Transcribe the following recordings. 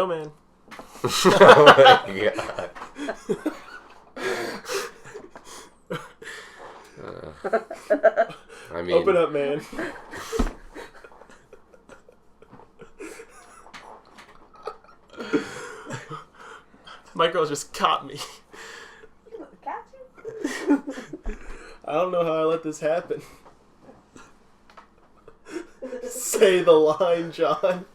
man. Oh my god. I mean, open up, man. My girl just caught me. Got you? I don't know how I let this happen. Say the line, John.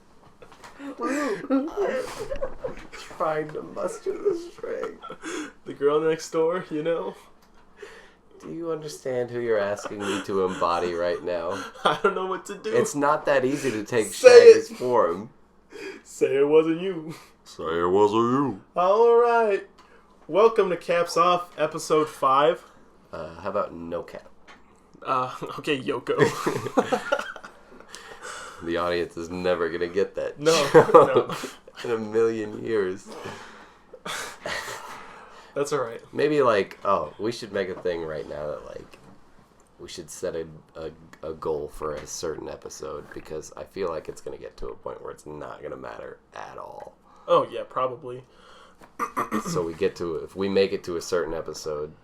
trying to muster the strength. The girl next door, you know? Do you understand who you're asking me to embody right now? I don't know what to do. It's not that easy to take Say Shaggy's form. Say it wasn't you. Say it wasn't you. Alright. Welcome to Caps Off, episode 5. How about no cap? Okay, Yoko. The audience is never going to get that No, joke no. in a million years. That's alright. Maybe we should make a thing right now that we should set a goal for a certain episode, because I feel like it's going to get to a point where it's not going to matter at all. Oh, yeah, probably. So if we make it to a certain episode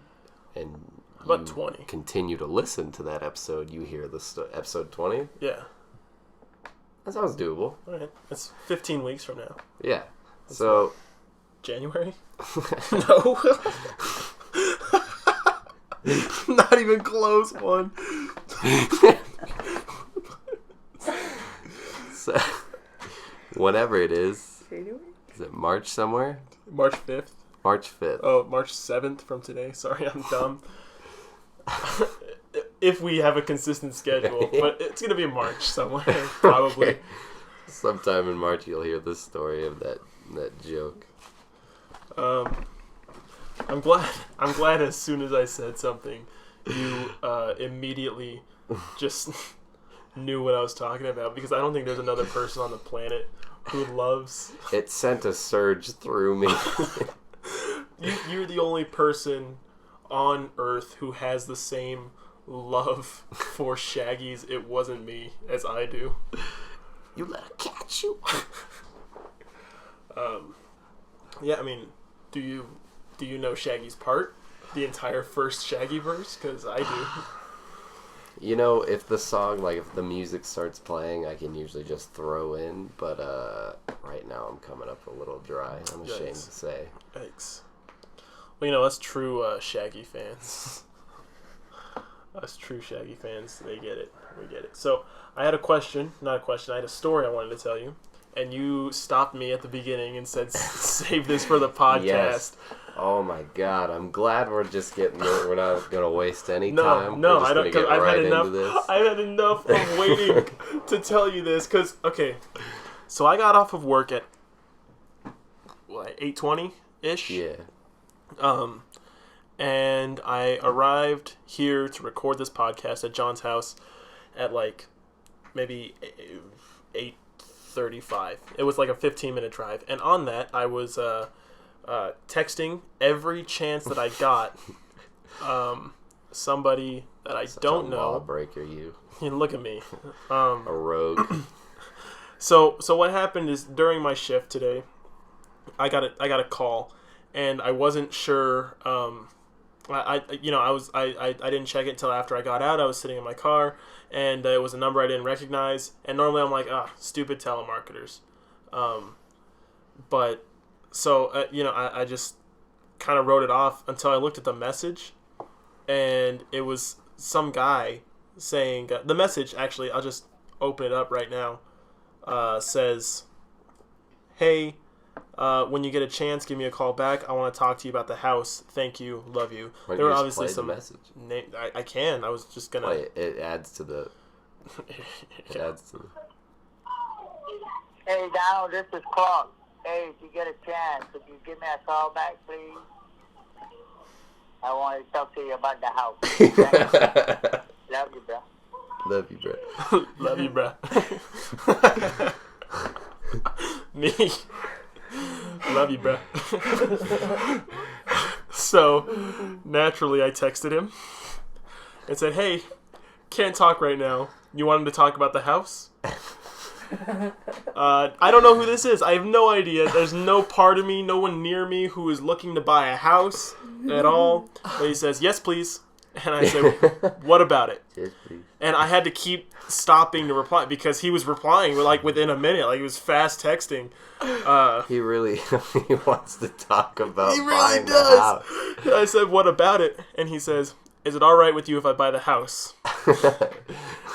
and about 20. Continue to listen to that episode, you hear episode 20? Yeah. That sounds doable. Alright. That's 15 weeks from now. Yeah. So... January? No. Not even close one. So, whenever it is. January? Is it March somewhere? March 5th. March 5th. Oh, March 7th from today. Sorry, I'm dumb. If we have a consistent schedule. But it's going to be in March somewhere, probably. Okay. Sometime in March you'll hear the story of that joke. I'm glad as soon as I said something, you immediately just knew what I was talking about, because I don't think there's another person on the planet who loves... It sent a surge through me. You're the only person on Earth who has the same love for Shaggy's "It Wasn't Me" as I do. You let her catch you. Yeah, I mean, do you know Shaggy's part? The entire first Shaggy verse? Because I do. You know, if the music starts playing, I can usually just throw in, but right now I'm coming up a little dry, I'm ashamed to say. Yikes. Well, us true Shaggy fans. Us true Shaggy fans, they get it. We get it. So, I had I had a story I wanted to tell you. And you stopped me at the beginning and said, save this for the podcast. Yes. Oh my god, I'm glad we're not going to waste any time. No, we're just I don't, because I've had enough of waiting to tell you this. Because, okay, so I got off of work at, 8:20-ish? Yeah. And I arrived here to record this podcast at John's house at, maybe 8:35. It was like a 15-minute drive. And on that, I was texting every chance that I got somebody that I don't know. Lawbreaker, you. Look at me. A rogue. So what happened is, during my shift today, I got a call, and I wasn't sure. I didn't check it until after I got out. I was sitting in my car, and it was a number I didn't recognize. And normally I'm like, stupid telemarketers. But so I just kind of wrote it off until I looked at the message, and it was some guy saying the message. Actually, I'll just open it up right now. Says, "Hey. When you get a chance, give me a call back. I want to talk to you about the house. Thank you. Love you." Why There were you obviously play some the message. I can. I was just gonna. It adds to the. Hey, Donald, this is Clark. Hey, if you get a chance, could you give me a call back, please? I want to talk to you about the house. Love you, bro. Love you, bro. Love you, bro. Me. Love you, bro. So, naturally, I texted him and said, "Hey, can't talk right now. You wanted to talk about the house?" I don't know who this is. I have no idea. There's no part of me, no one near me who is looking to buy a house at all. But he says, yes, please. And I said, what about it? Yes, please. And I had to keep stopping to reply because he was replying like within a minute. Like he was fast texting. He really he wants to talk about He really buying the does. house. And I said, what about it? And he says, is it all right with you if I buy the house?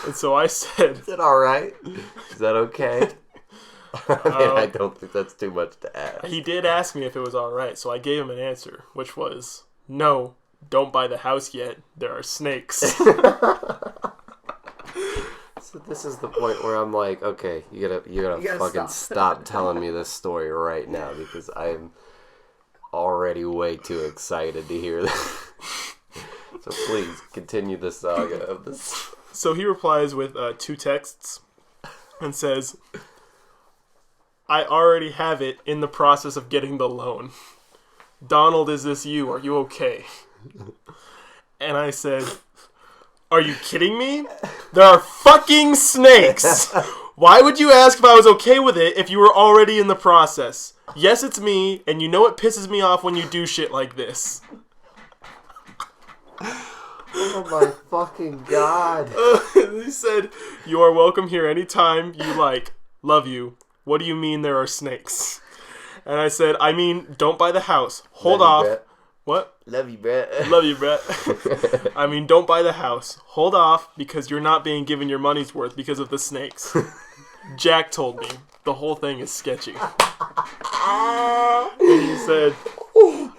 And so I said, Is it all right? Is that okay? I don't think that's too much to ask. he did ask me if it was all right. So I gave him an answer, which was, no, don't buy the house yet. There are snakes. So this is the point where I'm like, okay, you gotta fucking stop telling me this story right now because I'm already way too excited to hear this. So please continue the saga of this. So he replies with 2 texts and says, I already have it in the process of getting the loan. Donald, is this you? Are you okay? And I said, are you kidding me? There are fucking snakes. Why would you ask if I was okay with it if you were already in the process? Yes, it's me, and you know it pisses me off when you do shit like this. Oh my fucking god. He said, you are welcome here anytime you like. Love you. What do you mean there are snakes? And I said, I mean, don't buy the house. Hold off. Brett. What? Love you, Brett. Love you, Brett. I mean, don't buy the house. Hold off because you're not being given your money's worth because of the snakes. Jack told me the whole thing is sketchy. And he said,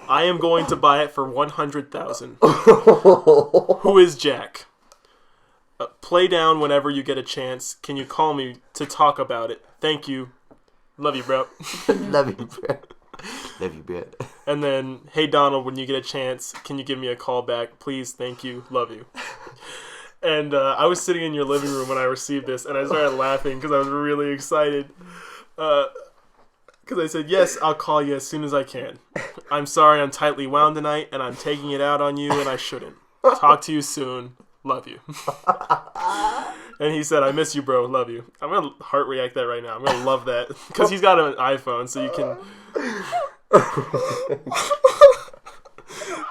I am going to buy it for $100,000. Who is Jack? Play down whenever you get a chance. Can you call me to talk about it? Thank you. Love you, bro. Love you, Brett. Love you, Brett. And then, hey, Donald, when you get a chance, can you give me a call back? Please, thank you, love you. And I was sitting in your living room when I received this, and I started laughing because I was really excited. Because I said, yes, I'll call you as soon as I can. I'm sorry I'm tightly wound tonight, and I'm taking it out on you, and I shouldn't. Talk to you soon. Love you. And he said, I miss you, bro. Love you. I'm going to heart react that right now. I'm going to love that. Because he's got an iPhone, so you can...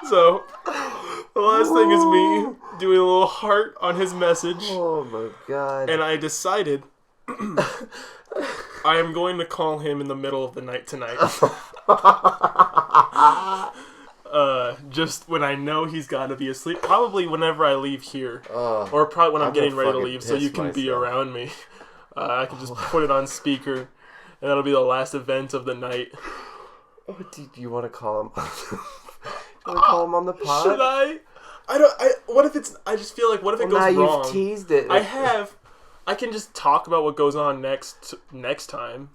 So, the last thing is me doing a little heart on his message. Oh my god. And I decided I am going to call him in the middle of the night tonight. Just when I know he's got to be asleep. Probably whenever I leave here. Or probably when I'm getting ready to leave so you can be around me. I can just put it on speaker. And that'll be the last event of the night. Oh, do you want to call him? You want to call him on the pod? Should I? What if it's... I just feel like, what if it goes wrong? Now you've teased it. I can just talk about what goes on next time.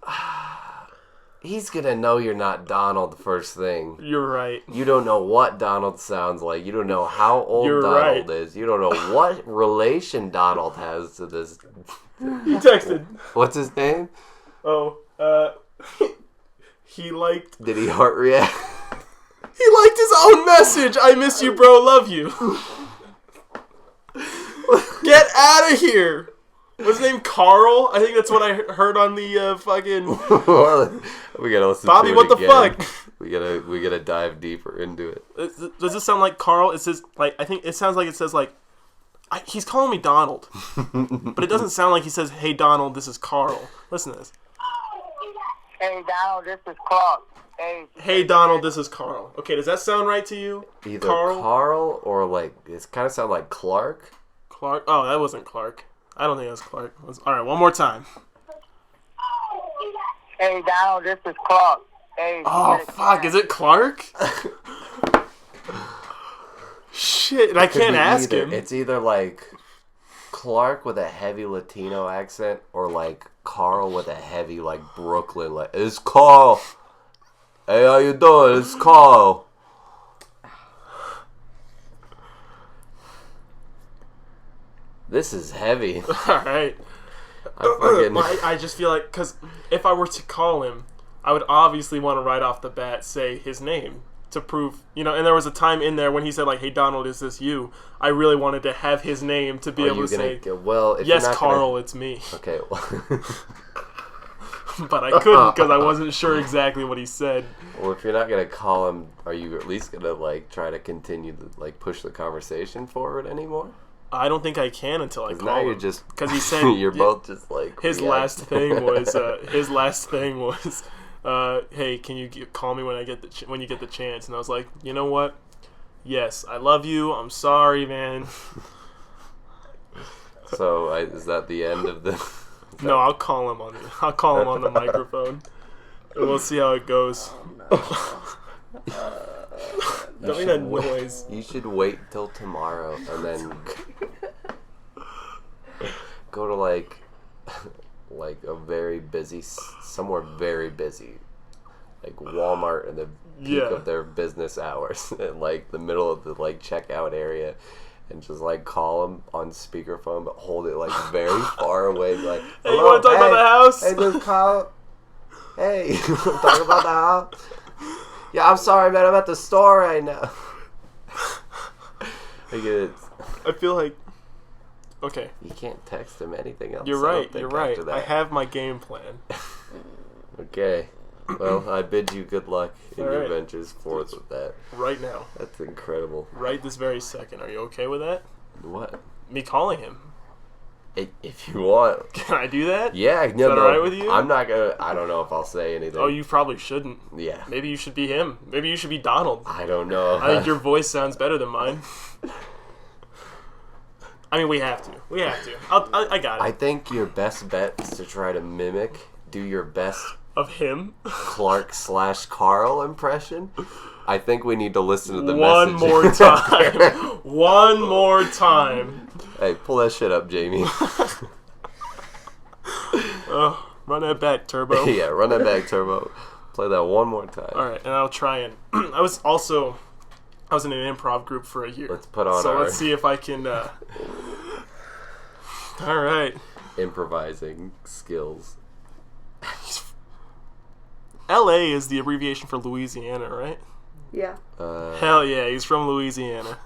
He's gonna know you're not Donald the first thing. You're right. You don't know what Donald sounds like. You don't know how old Donald is. You don't know what relation Donald has to this. He texted. What's his name? Oh, he liked... Did he heart react? He liked his own message. I miss you, bro. Love you. Get out of here. What's his name? Carl? I think that's what I heard on the fucking... We gotta listen Bobby, to it what the again. fuck? We gotta dive deeper into it. Does this sound like Carl? It says, like, I think it sounds like it says, like, he's calling me Donald. But it doesn't sound like he says, hey, Donald, this is Carl. Listen to this. Hey, Donald, this is Clark. Hey, Donald, this is Carl. Okay, does that sound right to you? Either Carl or, like, it kind of sound like Clark. Clark? Oh, that wasn't Clark. I don't think that was Clark. Alright, one more time. Hey, Donald, this is Clark. Oh, fuck, is it Clark? Shit, and I can't ask him. It's either, like, Clark with a heavy Latino accent or, like, Carl with a heavy, like, Brooklyn, like, it's Carl. Hey, how you doing? It's Carl. This is heavy. Alright. I just feel like, because if I were to call him, I would obviously want to right off the bat say his name. to prove, and there was a time in there when he said, like, hey, Donald, is this you? I really wanted to have his name to be able to say, yes, Carl, it's me. Okay. But I couldn't because I wasn't sure exactly what he said. Well, if you're not going to call him, are you at least going to, like, try to continue to, like, push the conversation forward anymore? I don't think I can until I call now him. You're just, because he said you're both just, like, his last thing was, hey, can you call me when I get when you get the chance? And I was like, you know what? Yes, I love you. I'm sorry, man. So is that the end of the? No, I'll call him on the microphone, and we'll see how it goes. Don't make that noise. You should wait till tomorrow and then go to like a very busy, somewhere very busy, like Walmart in the peak of their business hours, in like the middle of the like checkout area, and just like call them on speakerphone, but hold it like very far away, like, hey, you want to talk about the house? Hey, just call. Hey, talk about the house. Yeah, I'm sorry, man. I'm at the store right now. I feel like. Okay. You can't text him anything else. You're right. I have my game plan. Okay. Well, I bid you good luck in your ventures forth with that. Right now. That's incredible. Right this very second. Are you okay with that? What? Me calling him. If you want. Can I do that? Yeah. Is that alright with you? I'm not gonna. I don't know if I'll say anything. Oh, you probably shouldn't. Yeah. Maybe you should be him. Maybe you should be Donald. I don't know. I think your voice sounds better than mine. I mean, we have to. I got it. I think your best bet is to try to do your best of him Clark/Carl impression. I think we need to listen to the one message. more time. One more time. Hey, pull that shit up, Jamie. Run that back, Turbo. Yeah, run that back, Turbo. Play that one more time. All right, and I'll try and. I was in an improv group for a year. Let's put on let's see if I can. All right. Improvising skills. L.A. is the abbreviation for Louisiana, right? Yeah. Hell yeah, he's from Louisiana.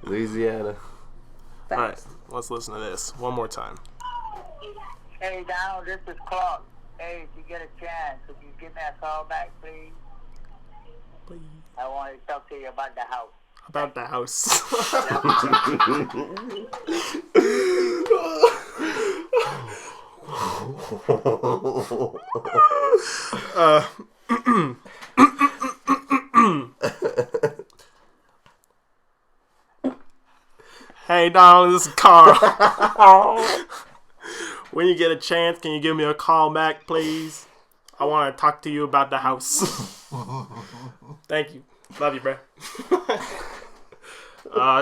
Louisiana. All right, let's listen to this one more time. Hey, Donald, this is Clark. Hey, if you get a chance, could you give me a call back, please? Please. I want to talk to you about the house. About the house. Hey, Donald, this is Carl. When you get a chance, can you give me a call back, please? I want to talk to you about the house. Thank you. Love you, bro.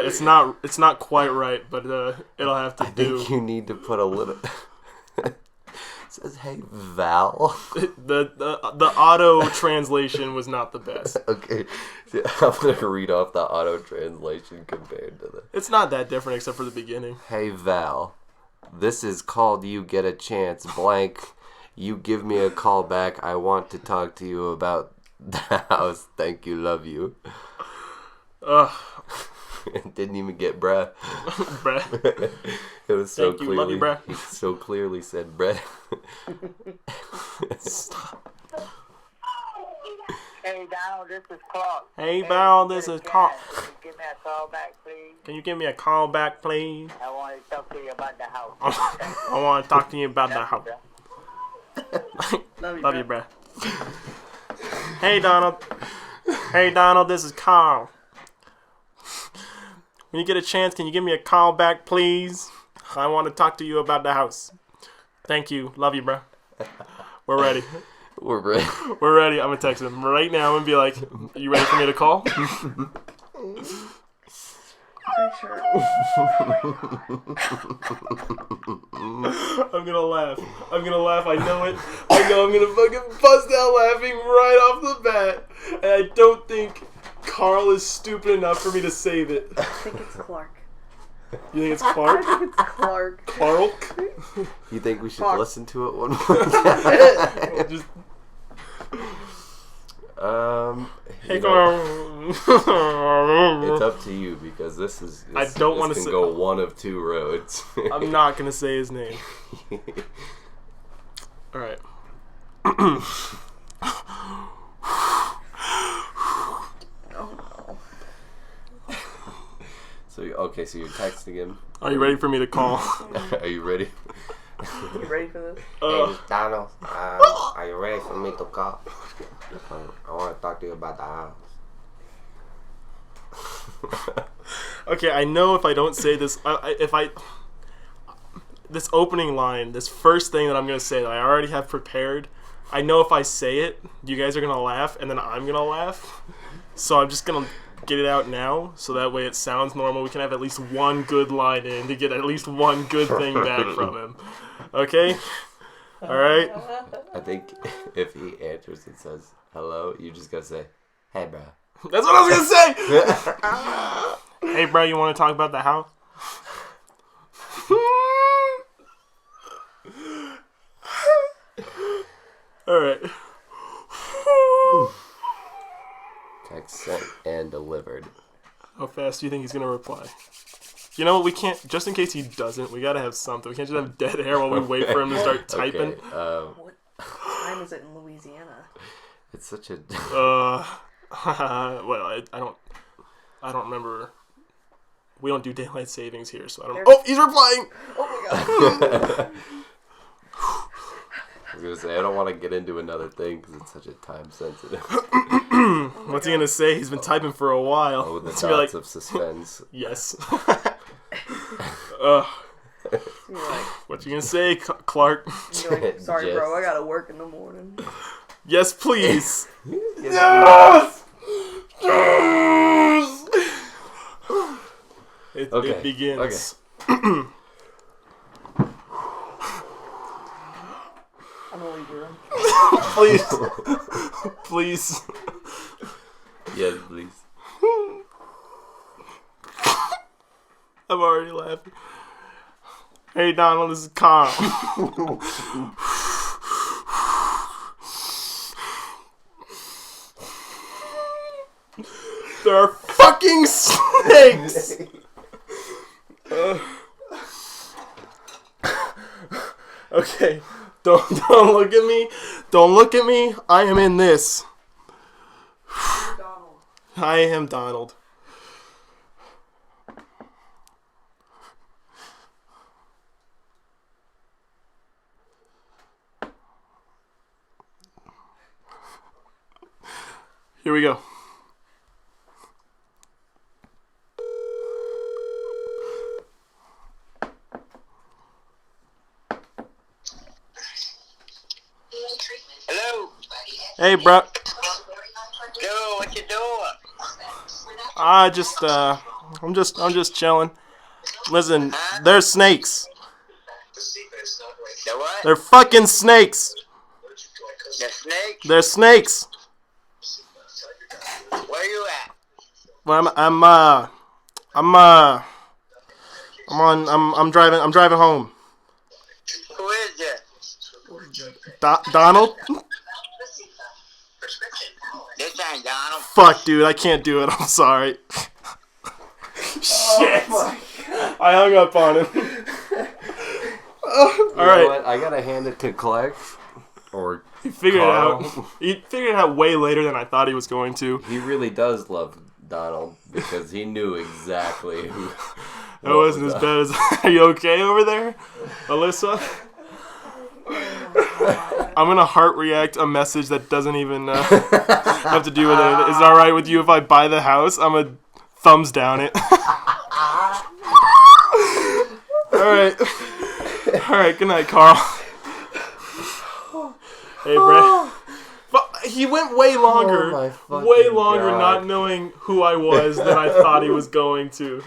It's not quite right, but it'll have to do. I think you need to put a little. It says, "Hey, Val." The auto translation was not the best. Okay, see, I'm gonna read off the auto translation compared to the. It's not that different except for the beginning. Hey, Val, this is called "You Get a Chance." Blank. You give me a call back. I want to talk to you about the house. Thank you. Love you. Ugh. Didn't even get breh. Breh. It was so Thank you. clearly. Love you, breh. He so clearly said breh. Hey, Donald, this is Clark. Hey, Val, this is Clark. Can you give me a call back, please? Can you give me a call back, please? I want to talk to you about the house. I want to talk to you about the house. Love you, bruh. Hey, Donald. Hey, Donald, this is Carl. When you get a chance, can you give me a call back, please? I want to talk to you about the house. Thank you. Love you, bruh. We're ready. We're ready. We're ready. I'm going to text him right now and be like, are you ready for me to call? Pretty sure. I'm gonna laugh. I know it. I know I'm gonna fucking bust out laughing right off the bat. And I don't think Carl is stupid enough for me to save it. I think it's Clark. You think it's I Clark? think it's Clark. Clark? You think we should Clark. listen to it one more time? Just... Hey, it's up to you because this I don't want to can go one of two roads. I'm not gonna say his name. All right. Oh So you're texting him. Are you ready for me to call? Are you ready? no. You ready for this? Hey, Donald, are you ready for me to call? I want to talk to you about the house. Okay, I know if I don't say this, this opening line, this first thing that I'm gonna say that I already have prepared, I know if I say it, you guys are gonna laugh, and then I'm gonna laugh. So I'm just gonna get it out now, so that way it sounds normal. We can have at least one good line in to get at least one good thing back from him. Okay? All right. I think if he answers and says hello, you just gotta say, "Hey, bro." That's what I was gonna say. Hey, bro, you want to talk about the house? All right. Text sent and delivered. How fast do you think he's gonna reply? You know what? We can't. Just in case he doesn't, we gotta have something. We can't just have dead air while we wait for him to start typing. Okay, What time is it in Louisiana? it's such a. Well, I don't remember. We don't do daylight savings here, so I don't. Oh, he's replying. Oh my god. I was gonna say I don't want to get into another thing because it's such a time sensitive. What's he gonna say? He's been typing for a while. Oh, the It's gonna be dots of suspense. yes. You're like, What you gonna say, Clark? you're like, sorry, Yes. bro. I gotta work in the morning. Yes, please. Yes! It Okay, begins. I'm gonna leave your room. Please. Please. Yes, please. I'm already laughing. Hey, Donald, this is Carl. There are fucking snakes! Okay, don't look at me. Don't look at me. I am in this. Donald. I am Donald. Here we go. Hello. Hey, bro. Yo, what you doing? I'm just chilling. Listen, they're snakes. The what? They're fucking snakes. The snake? They're snakes. Where you at? Well, I'm driving home. Who is it? Donald? This ain't Donald. Fuck, dude, I can't do it. I'm sorry. Shit. I hung up on him. All You right. know what? I gotta hand it to Clark. Or He figured it Carl. out. He figured it out way later than I thought he was going to. He really does love Donald because he knew exactly who. That wasn't as bad as. Are you okay over there, Alyssa? I'm gonna heart react a message that doesn't even have to do with it. Is it all right with you if I buy the house? I'm a thumbs down it. All right. Good night, Carl. Hey, Brett. But he went way longer, Oh my fucking way longer, God. not knowing who I was than I thought he was going to.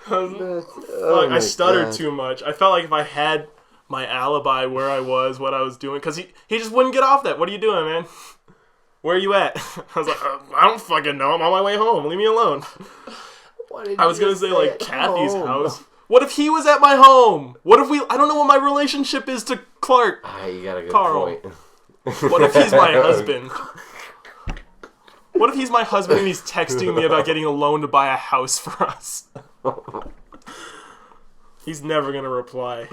I stuttered too much. I felt like if I had my alibi where I was, what I was doing, because he just wouldn't get off that. What are you doing, man? Where are you at? I was like, I don't fucking know. I'm on my way home. Leave me alone. I was going to say, like, Kathy's house. What if he was at my home? What if I don't know what my relationship is to Clark. You got a good Carl. point. What if he's my husband? What if he's my husband and he's texting me about getting a loan to buy a house for us? He's never gonna reply.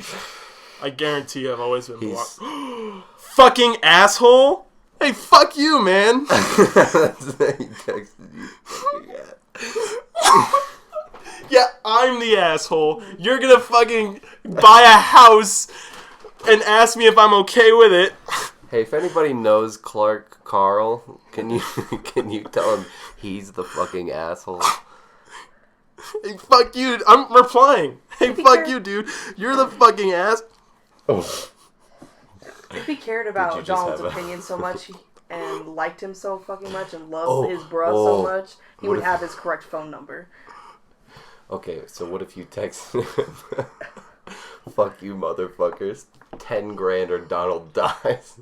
I guarantee you I've always been blocked. Fucking asshole! Hey, fuck you, man! He texted you. Yeah, I'm the asshole. You're gonna fucking buy a house and ask me if I'm okay with it. Hey, if anybody knows Clark Carl, can you tell him he's the fucking asshole? Hey, fuck you. I'm replying. Hey, fuck you, dude. You're the fucking ass. If he cared about you just Donald's have a- opinion so much and liked him so fucking much and loved his bro so much, he would have his correct phone number. Okay, so what if you text him, fuck you motherfuckers, 10 grand or Donald dies?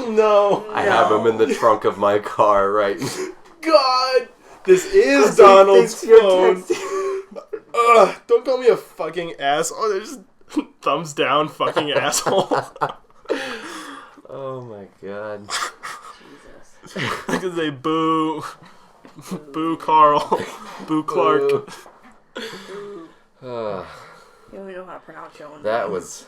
No. I have him in the trunk of my car right now. God. This is Donald's phone. Don't call me a fucking asshole. There's thumbs down, fucking asshole. Oh my god. Jesus. I can say boo. Boo Carl. Boo Clark. You don't even know how to pronounce your own That name. was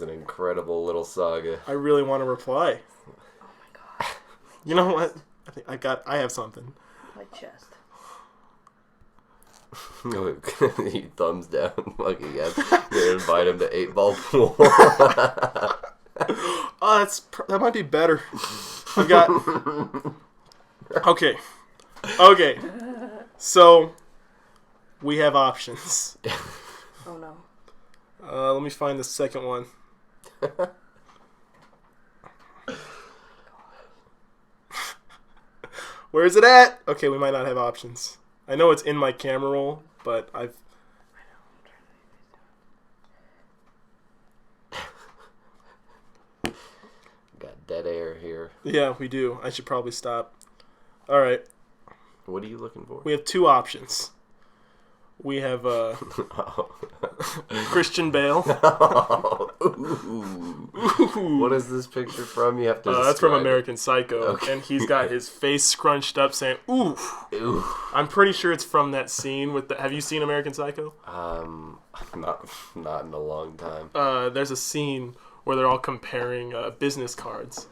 an incredible little saga. I really want to reply. Oh my god. You know what? I think I have something. My chest. He thumbs down. Fucking yes. Gonna invite him to 8-ball pool. Oh, that might be better. I've got. Okay. So we have options. Oh no. Let me find the second one. Where is it at? Okay, we might not have options. I know it's in my camera roll, but I've... Got dead air here. Yeah, we do. I should probably stop. All right. What are you looking for? We have two options. We have Christian Bale. Ooh. What is this picture from? You have to. That's from describe it. American Psycho, Okay. and he's got his face scrunched up, saying "ooh." Ooh. I'm pretty sure it's from that scene with the. Have you seen American Psycho? Not in a long time. There's a scene where they're all comparing business cards,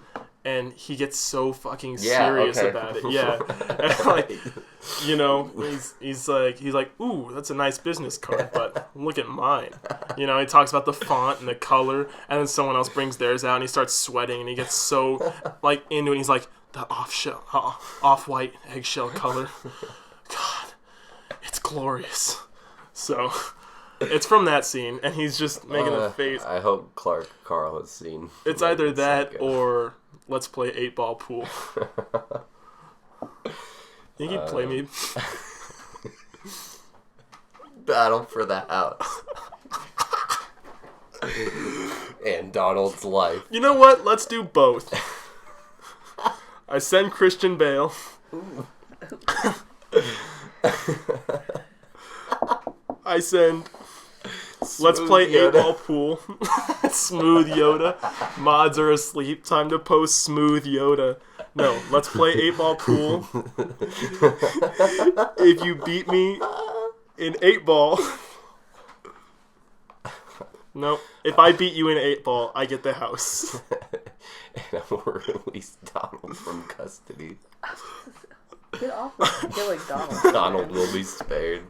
and he gets so fucking serious okay. about it. Yeah, and, like, you know, he's like, ooh, that's a nice business card, but look at mine. You know, he talks about the font and the color, and then someone else brings theirs out, and he starts sweating, and he gets so like into it. And he's like, the off-white eggshell color. God, it's glorious. So. It's from that scene, and he's just making a face. I hope Clark Carl has seen. It's either that Psycho. or let's play 8-ball pool. Think he'd play me? Battle for the house. And Donald's life. You know what? Let's do both. I send Christian Bale. I send... Let's play Yoda. 8-ball pool. Smooth Yoda. Mods are asleep. Time to post Smooth Yoda. No, let's play 8-ball pool. If you beat me in 8-ball... Nope. If I beat you in 8-ball, I get the house. And I will release Donald from custody. Get off of killing Donald. Donald will be spared.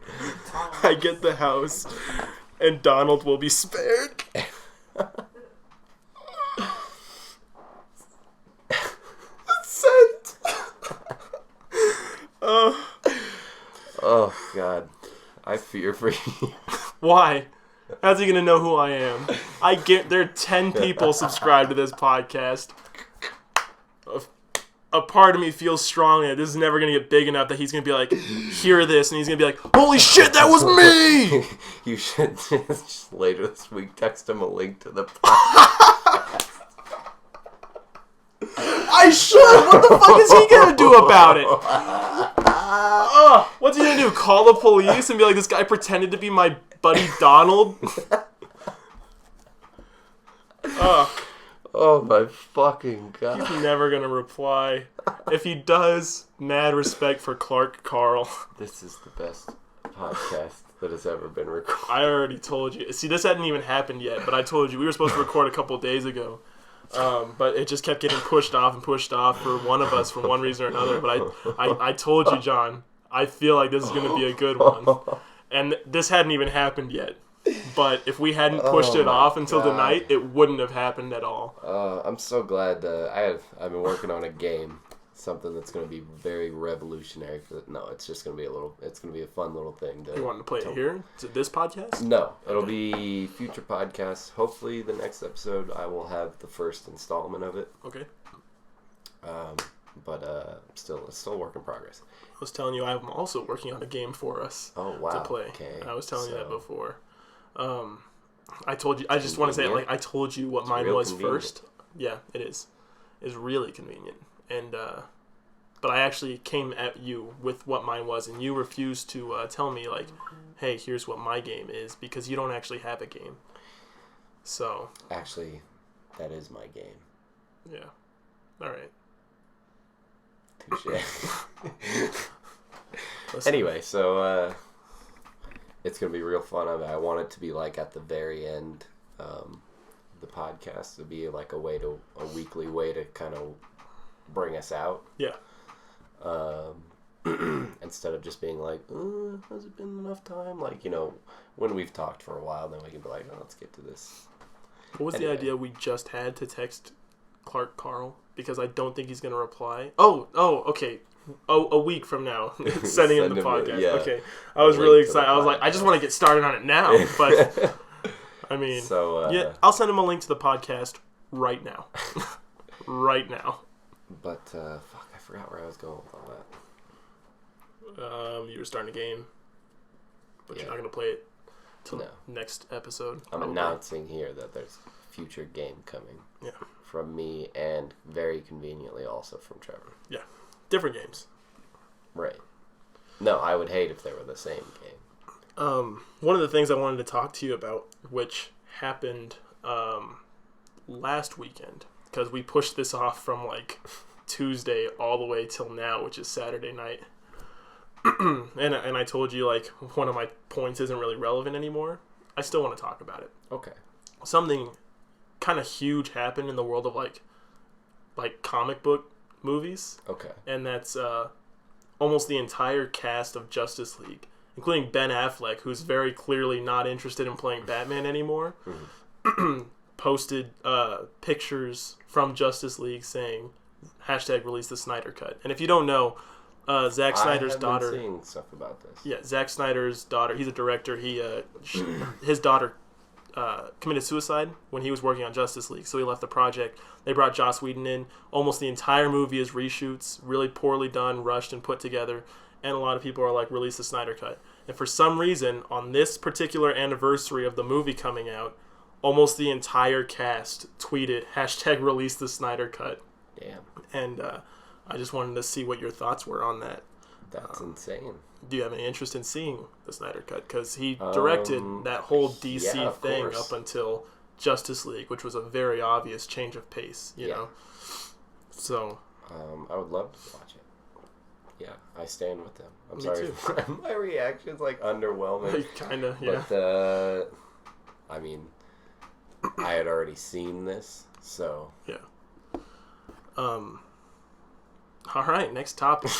I get the house, and Donald will be spared. Sent. Oh, God. I fear for you. Why? How's he gonna know who I am? There are 10 people subscribed to this podcast. A part of me feels strongly that this is never gonna get big enough that he's gonna be like, hear this, and he's gonna be like, holy shit, that was me! You should just later this week text him a link to the podcast. I should! What the fuck is he gonna do about it? What's he gonna do? Call the police and be like, this guy pretended to be my buddy Donald? Oh my fucking god. He's never gonna reply. If he does, mad respect for Clark Carl. This is the best podcast that has ever been recorded. I already told you. See, this hadn't even happened yet, but I told you we were supposed to record a couple days ago. But it just kept getting pushed off for one of us for one reason or another. But I told you, John, I feel like this is going to be a good one. And this hadn't even happened yet. But if we hadn't pushed it off until tonight, it wouldn't have happened at all. I'm so glad I've been working on a game, something that's going to be very revolutionary for no, it's just going to be it's going to be a fun little thing. You want to play it here? To this podcast? No, it'll be future podcasts. Hopefully the next episode I will have the first installment of it. Okay. But it's still a work in progress. I was telling you I'm also working on a game for us to play. Okay. I was telling you that before. I told you. I just want to say, like, I told you what mine was convenient. first. Yeah, it is. It's really convenient, and but I actually came at you with what mine was, and you refused to tell me, like, hey, here's what my game is, because you don't actually have a game. So Actually, that is my game. yeah, all right. Touche. Anyway, so it's gonna be real fun. I want it to be like at the very end, the podcast to be like a weekly way to kind of bring us out. Yeah. Instead of just being like, has it been enough time? Like, when we've talked for a while, then we can be like, let's get to this. What was Anyway. the idea we just had to text Clark Carl? Because I don't think he's going to reply. Oh, okay. A week from now. Sending him the podcast. Yeah. Okay. I was really excited. I was like, I just want to get started on it now. But, I mean, So, yeah, I'll send him a link to the podcast right now. Right now. But, fuck, I forgot where I was going with all that. You were starting a game. But you're Yeah. not going to play it till No. next episode. I'm probably. announcing here that there's a future game coming. Yeah. From me and very conveniently also from Trevor. Yeah. Different games. Right. No, I would hate if they were the same game. One of the things I wanted to talk to you about, which happened last weekend, because we pushed this off from like Tuesday all the way till now, which is Saturday night. and I told you, like, one of my points isn't really relevant anymore. I still want to talk about it. Okay. Something kind of huge happened in the world of like comic book movies. Okay. And that's almost the entire cast of Justice League, including Ben Affleck, who's very clearly not interested in playing Batman anymore, posted pictures from Justice League saying #release the Snyder Cut. And if you don't know, Zack Snyder's daughter. I've been seeing stuff about this. Yeah, Zack Snyder's daughter. He's a director. His daughter committed suicide when he was working on Justice League, so he left the project. They brought Joss Whedon in. Almost the entire movie is reshoots, really poorly done, rushed, and put together. And a lot of people are like, release the Snyder Cut. And for some reason, on this particular anniversary of the movie coming out, almost the entire cast tweeted #release the Snyder Cut. Damn. And I just wanted to see what your thoughts were on that. That's insane. Do you have any interest in seeing the Snyder Cut? Because he directed that whole DC yeah, of thing course. up until Justice League, which was a very obvious change of pace, you know? So, I would love to watch it. Yeah, I stand with them. I'm Me sorry. too. My reaction's like underwhelming. kind of, yeah. But, I mean, I had already seen this, so. Yeah. All right, next topic.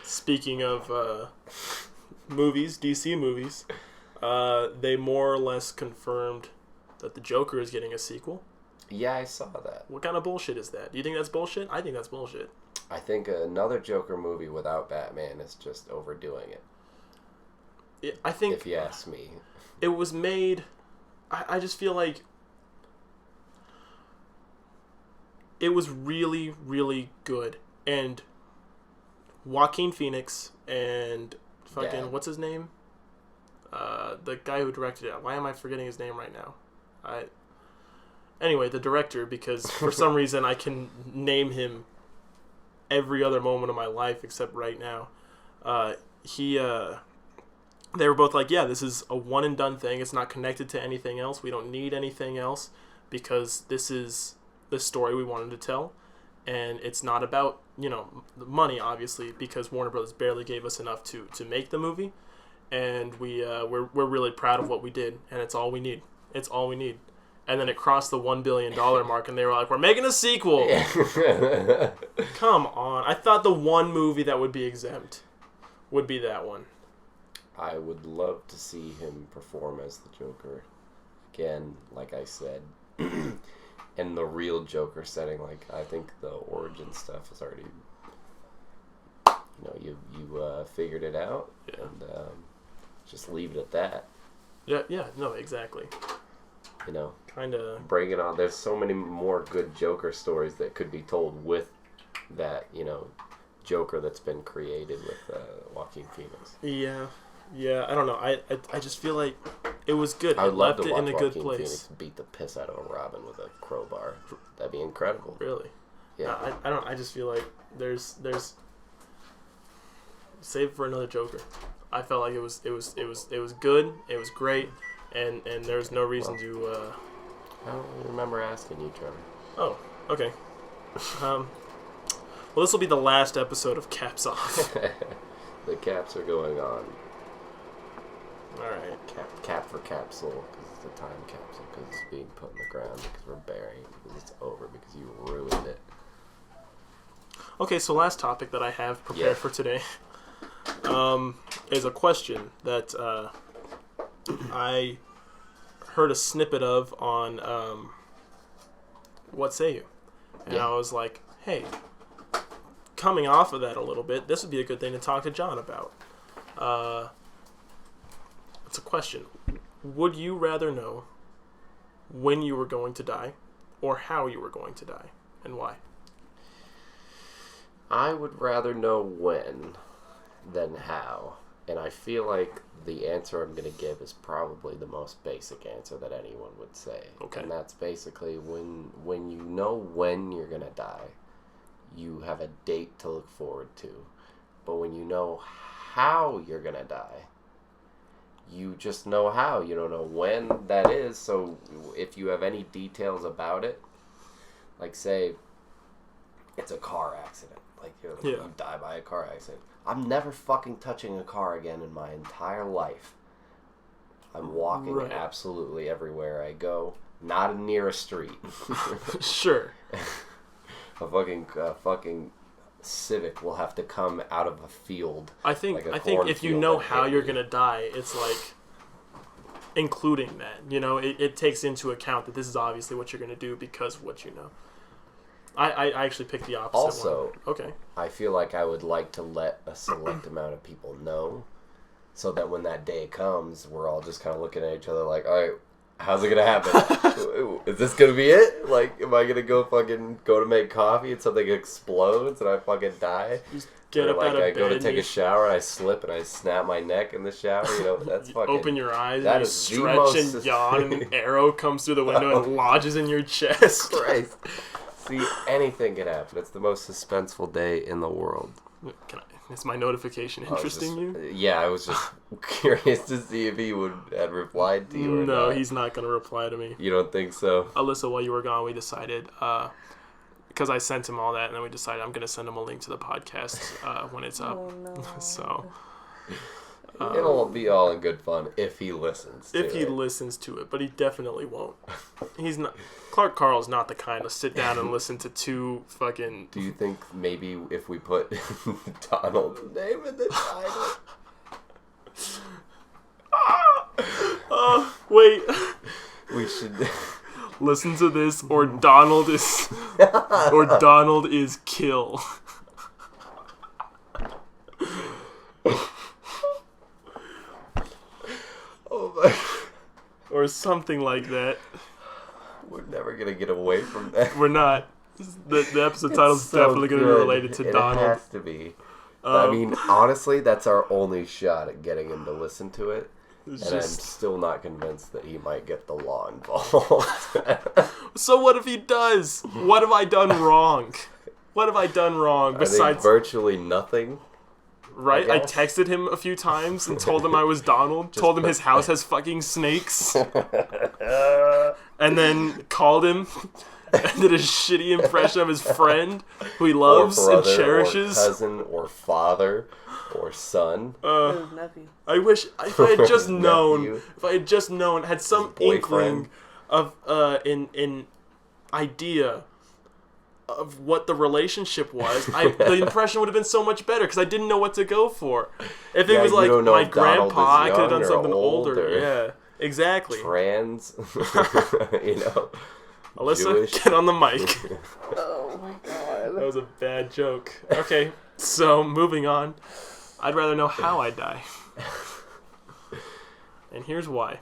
Speaking of movies, DC movies, they more or less confirmed that the Joker is getting a sequel. Yeah, I saw that. What kind of bullshit is that? Do you think that's bullshit? I think that's bullshit. I think another Joker movie without Batman is just overdoing it. I think, if you ask me, it was made. I just feel like it was really, really good. And Joaquin Phoenix and fucking, Yeah. what's his name? The guy who directed it. Why am I forgetting his name right now? Anyway, the director, because for some reason I can name him every other moment of my life except right now. They were both like, yeah, this is a one and done thing. It's not connected to anything else. We don't need anything else. because this is the story we wanted to tell, and it's not about, you know, the money, obviously, because Warner Brothers barely gave us enough to make the movie, and we're really proud of what we did, and it's all we need. It's all we need. And then it crossed the $1 billion mark, and they were like, we're making a sequel. Come on. I thought the one movie that would be exempt would be that one. I would love to see him perform as the Joker. Again, like I said, in the real Joker setting, like, I think the origin stuff is already, you figured it out, and just leave it at that. Yeah, no, exactly. You know, kind of bring it on. There's so many more good Joker stories that could be told with that, you know, Joker that's been created with Joaquin Phoenix. Yeah, I don't know. I just feel like it was good. I would love to watch in a good Joaquin place. Phoenix beat the piss out of a Robin with a crowbar. That'd be incredible. Really? Yeah. I don't. I just feel like there's save for another Joker. I felt like it was good. It was great, and there's no reason to. I don't remember asking you, Trevor. Oh, okay. Well, this will be the last episode of Caps Off. The caps are going on. All right. Cap for capsule, because it's a time capsule, because it's being put in the ground, because we're burying it, because it's over, because you ruined it. Okay, so last topic that I have prepared for today is a question that I heard a snippet of on What Say You? And I was like, hey, coming off of that a little bit, this would be a good thing to talk to John about. It's a question. Would you rather know when you were going to die or how you were going to die, and why? I would rather know when than how. And I feel like the answer I'm going to give is probably the most basic answer that anyone would say. Okay. And that's basically when you know when you're going to die, you have a date to look forward to. But when you know how you're going to die, you just know how. You don't know when that is. So if you have any details about it, like say it's a car accident. Like you die by a car accident. I'm never fucking touching a car again in my entire life. I'm walking absolutely everywhere I go. Not near a street. Sure. A fucking Civic will have to come out of a field. I think if you know how you're gonna die, it's like including that. You know, it takes into account that this is obviously what you're gonna do because of what you know. I actually picked the opposite also, one. Okay. I feel like I would like to let a select amount of people know, so that when that day comes, we're all just kind of looking at each other like, all right, how's it gonna happen? Is this gonna be it? Like, am I gonna go to make coffee and something explodes and I fucking die? Just get up out of bed. I go to take a shower and I slip and I snap my neck in the shower. You know, that's fucking. Open your eyes that and you stretch and yawn, and an arrow comes through the window and lodges in your chest. Christ. See, anything can happen. It's the most suspenseful day in the world. Is my notification interesting you? Yeah, I was just curious to see if he had replied to you or not. No, he's not going to reply to me. You don't think so? Alyssa, while you were gone, we decided, because I sent him all that, and then we decided I'm going to send him a link to the podcast when it's up. Oh, no. So... it'll be all in good fun if he listens to it. If he listens to it, but he definitely won't. He's not... Clark Carl's not the kind to sit down and listen to two fucking... Do you think maybe if we put Donald's name in the title? Wait. We should... Listen to this, or Donald is... or Donald is kill. Oh my... Or something like that. We're never going to get away from that. We're not. The episode title's so definitely going to be related to Donald. It has to be. I mean, honestly, that's our only shot at getting him to listen to it. And I'm still not convinced that he might get the law involved. So what if he does? What have I done wrong? What have I done wrong besides... I think virtually nothing. Right? I texted him a few times and told him I was Donald. Told him his house has fucking snakes. and then called him and did a shitty impression of his friend who he loves or brother, and cherishes. Or cousin, or father, or son. Nephew. I wish if I had just known. Nephew. If I had just known, had some inkling of in idea of what the relationship was, the impression would have been so much better because I didn't know what to go for. If it was like my grandpa, I could have done something older. Yeah, exactly. Trans, Alyssa, Jewish. get on the mic. Oh my god. That was a bad joke. Okay, so moving on. I'd rather know how I die. And here's why.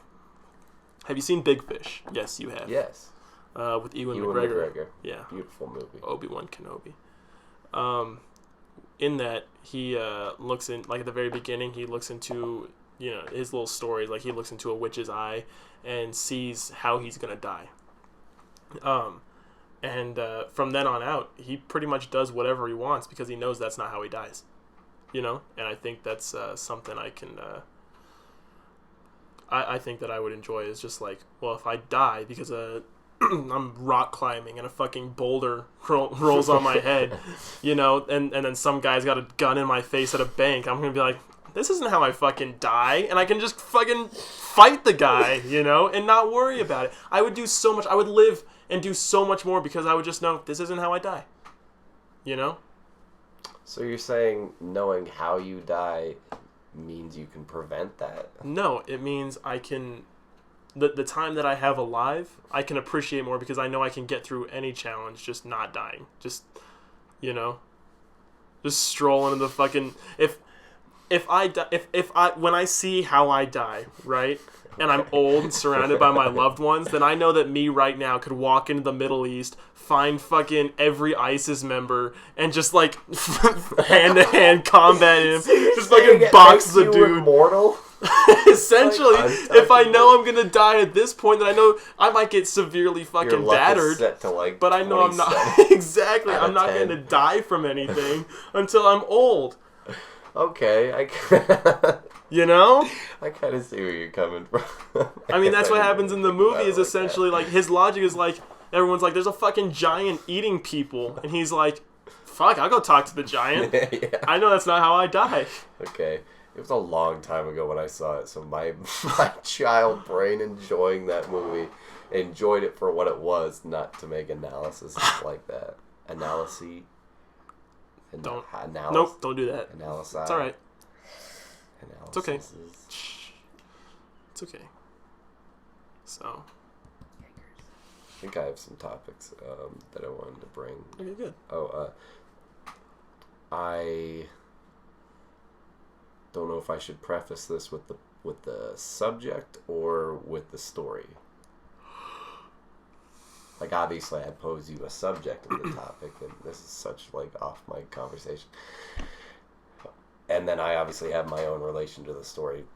Have you seen Big Fish? Yes, you have. Yes. With Ewan McGregor. Yeah. Beautiful movie. Obi-Wan Kenobi. In that, he looks in, like at the very beginning, he looks into, his little story. Like he looks into a witch's eye and sees how he's going to die. And from then on out, he pretty much does whatever he wants because he knows that's not how he dies. And I think that's something I can... I think that I would enjoy is just like, well, if I die because I'm rock climbing and a fucking boulder rolls on my head, and then some guy's got a gun in my face at a bank, I'm going to be like, this isn't how I fucking die, and I can just fucking fight the guy, and not worry about it. I would do so much. I would live and do so much more because I would just know this isn't how I die, So you're saying knowing how you die means you can prevent that? No, it means I can... The time that I have alive, I can appreciate more because I know I can get through any challenge just not dying. Just, just stroll into the fucking... When I see how I die, right, and I'm old and surrounded by my loved ones, then I know that me right now could walk into the Middle East, find fucking every ISIS member, and just like hand-to-hand combat him, just fucking box the dude. Immortal? Essentially, if I know I'm gonna die at this point, then I know I might get severely fucking battered. Set to like but I know I'm not exactly. I'm not gonna die from anything until I'm old. Okay, I kind of see where you're coming from. I mean, that's what happens in the movie. Is essentially like his logic is like everyone's like, "There's a fucking giant eating people," and he's like, "Fuck, I'll go talk to the giant." Yeah. I know that's not how I die. Okay. It was a long time ago when I saw it, so my child brain enjoying that movie enjoyed it for what it was, not to make analysis like that. Analysis. Nope, don't do that. Analysis. It's all right. Analysis. It's okay. It's okay. So. I think I have some topics that I wanted to bring. Okay, good. I don't know if I should preface this with the subject or with the story. Like, obviously, I pose you a subject of the topic, and this is such, like, off-mic conversation. And then I obviously have my own relation to the story,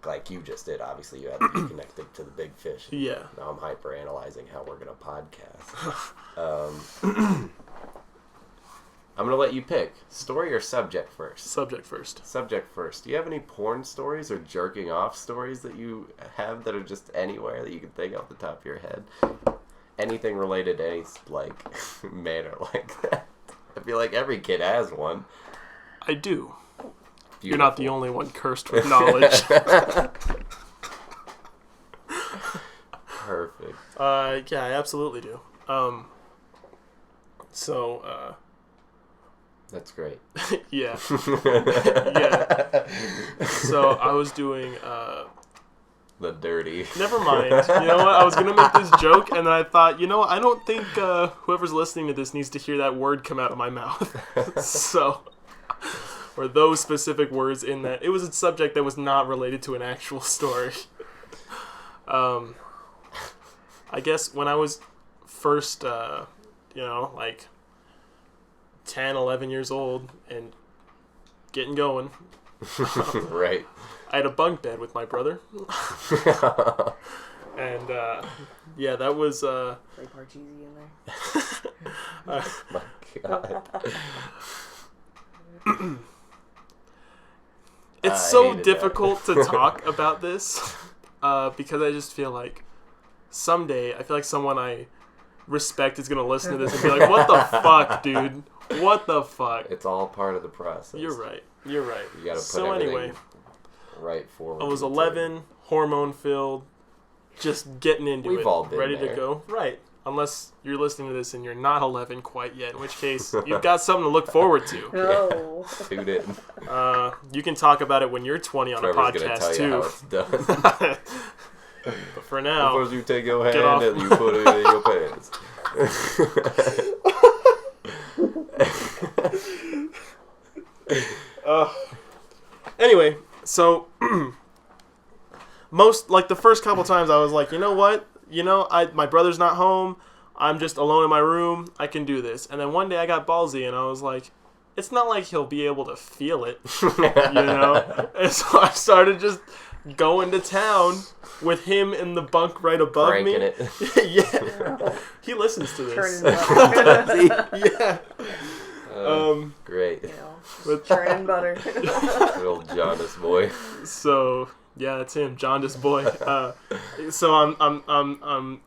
like you just did. Obviously, you had to be connected to the big fish. Yeah. Now I'm hyper-analyzing how we're going to podcast. I'm going to let you pick. Story or subject first? Subject first. Subject first. Do you have any porn stories or jerking off stories that you have that are just anywhere that you can think off the top of your head? Anything related to any, like, manner like that? I feel like every kid has one. I do. Beautiful. You're not the only one cursed with knowledge. Perfect. Yeah, I absolutely do. That's great. Yeah. Yeah. So I was doing, The dirty. Never mind. You know what? I was going to make this joke, and then I thought, I don't think whoever's listening to this needs to hear that word come out of my mouth. So, or those specific words in that. It was a subject that was not related to an actual story. I guess when I was first, like 10, 11 years old and getting going. Right. I had a bunk bed with my brother. And, yeah, that was... Play Parcheesi in there. My God. It's so difficult to talk about this because I just feel like someday I feel like someone I respect is gonna listen to this and be like, "What the fuck, dude? What the fuck?" It's all part of the process. You're right. You're right. You gotta put so everything anyway, right forward. I was to the 11, hormone filled, just getting into We've it, all been ready there. to go. Right. Unless you're listening to this and you're not 11 quite yet, in which case you've got something to look forward to. No. Tune in. You can talk about it when you're 20 on Trevor's a gonna podcast tell too. you how it's done. But for now, First you take your hand off. and you put it in your pants. Anyway, so the first couple times I was like, you know what? My brother's not home. I'm just alone in my room. I can do this. And then one day I got ballsy and I was like, it's not like he'll be able to feel it, And so I started just going to town with him in the bunk right above Cranking me. it. Yeah. He listens to this. Churning butter. Yeah. Great. You know, With- churning butter. Little Jonas boy. So yeah, that's him, Jaundice boy. So I'm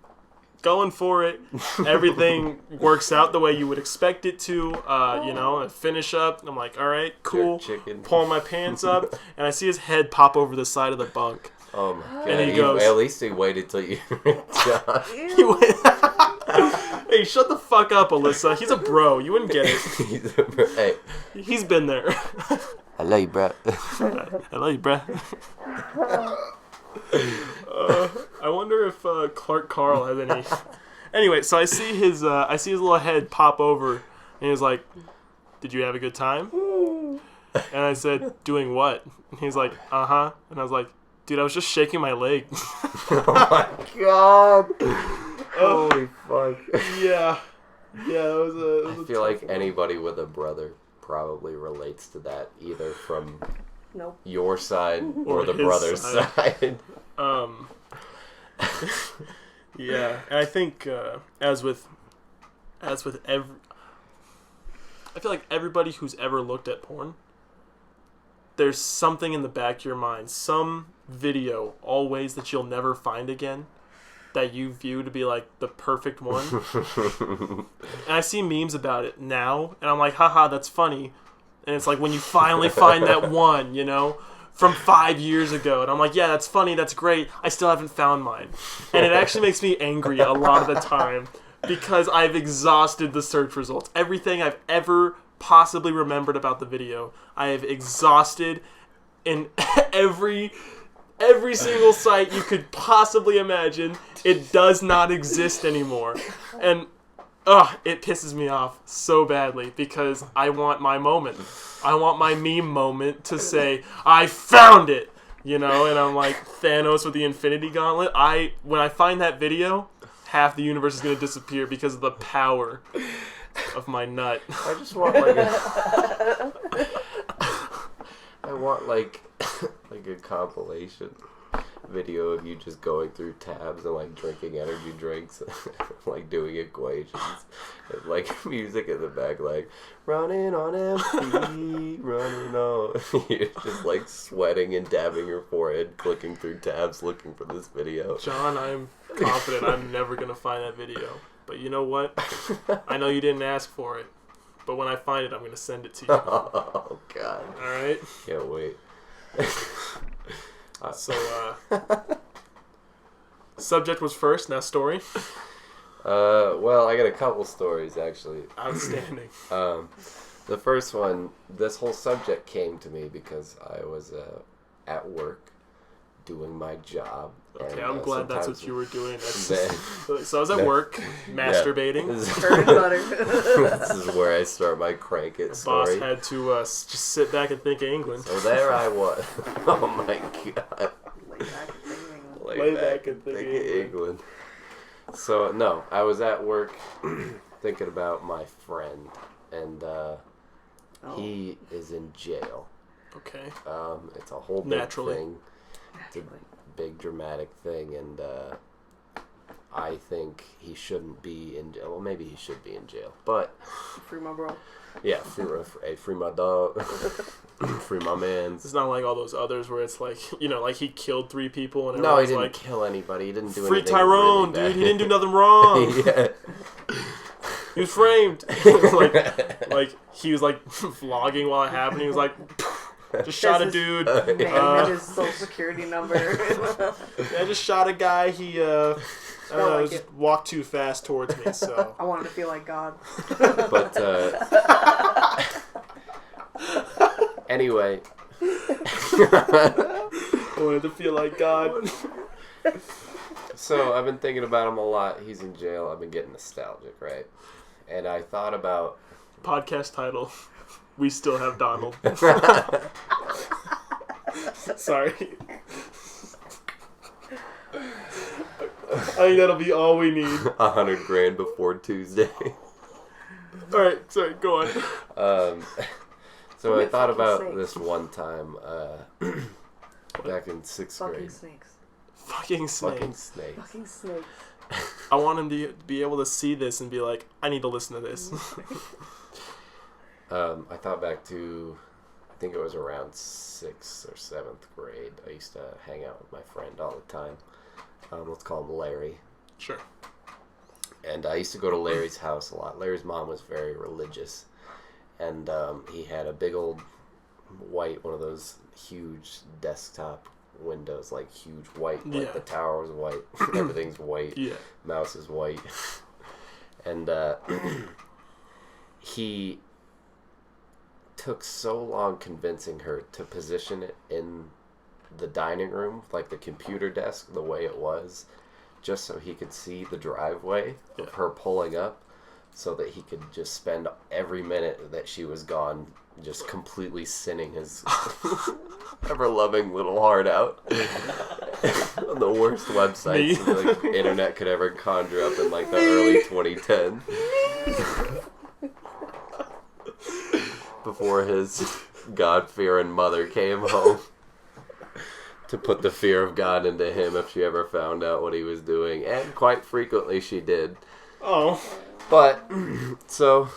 going for it. Everything works out the way you would expect it to. I finish up. I'm like, all right, cool. Jerk chicken. Pulling my pants up, and I see his head pop over the side of the bunk. Oh my god. And he goes- At least he waited till you were done. He went, hey, shut the fuck up, Alyssa. He's a bro. You wouldn't get it. Hey. He's been there. I love you, bro. I love you, bruh. I wonder if Clark Carl has any. Anyway, so I see his little head pop over, and he was like, "Did you have a good time?" And I said, "Doing what?" And he's like, "Uh-huh." And I was like, "Dude, I was just shaking my leg." Oh my god. Holy fuck. Yeah, it was I feel like anybody with a brother probably relates to that, either from Nope. your side or the his brother's side. side. Yeah, and I think as with every, I feel like everybody who's ever looked at porn, there's something in the back of your mind, some video always that you'll never find again, that you view to be like the perfect one. And I see memes about it now, and I'm like, haha, that's funny. And it's like when you finally find that one, from 5 years ago. And I'm like, yeah, that's funny, that's great. I still haven't found mine. And it actually makes me angry a lot of the time because I've exhausted the search results. Everything I've ever possibly remembered about the video, I have exhausted in every single site you could possibly imagine. It does not exist anymore. And it pisses me off so badly because I want my moment. I want my meme moment to say, I found it! And I'm like Thanos with the Infinity Gauntlet. When I find that video, half the universe is going to disappear because of the power of my nut. I just want like a compilation video of you just going through tabs and like drinking energy drinks, like doing equations, and like music in the back, like running on empty, running on. You're just like sweating and dabbing your forehead, clicking through tabs, looking for this video. John, I'm confident I'm never going to find that video. But you know what? I know you didn't ask for it. But when I find it, I'm going to send it to you. Oh god! All right? Can't wait. So, subject was first, now story. Well, I got a couple stories actually. Outstanding. The first one, this whole subject came to me because I was at work doing my job. Okay, and, I'm glad that's what sometimes you were doing. then- So I was at work, masturbating. Churning butter. This is where I start my crank it Boss story. had to just sit back and think of England. So there I was. Oh my god. Lay back and think. Lay back and think of England. So no, I was at work thinking about my friend, and he is in jail. Okay. It's a whole big Naturally. thing. It's a big dramatic thing, and I think he shouldn't be in jail. Well, maybe he should be in jail, but Free my bro. yeah, free my dog, free my mans. It's not like all those others where it's like, like he killed 3 people and No, he everyone's didn't like, kill anybody. He didn't do free anything. Tyrone, really dude. He didn't do nothing wrong. Yeah. He was framed. like he was like vlogging while it happened. He was like, just shot a dude. Name and his social security number. I just shot a guy. He like just walked too fast towards me. So I wanted to feel like God. But anyway, I wanted to feel like God. so I've been thinking about him a lot. He's in jail. I've been getting nostalgic, right? And I thought about Podcast title: We Still Have Donald. Sorry. I think that'll be all we need. $100,000 before Tuesday. All right, sorry. Go on. So I thought about snakes. this one time back in 6th Fucking grade. snakes. Fucking snake. Fucking snakes. Fucking snakes. I want him to be able to see this and be like, I need to listen to this. I thought back to, I think it was around 6th or 7th grade. I used to hang out with my friend all the time. Let's call him Larry. Sure. And I used to go to Larry's house a lot. Larry's mom was very religious. And he had a big old white, one of those huge desktop windows, like huge white. Like the tower was white. Everything's white. Yeah. Mouse is white. And he took so long convincing her to position it in the dining room, like the computer desk, the way it was, just so he could see the driveway of her pulling up, so that he could just spend every minute that she was gone just completely sinning his ever-loving little heart out on the worst websites the internet could ever conjure up in like the early 2010s. Before his God-fearing mother came home to put the fear of God into him if she ever found out what he was doing. And quite frequently she did. Oh. But, so...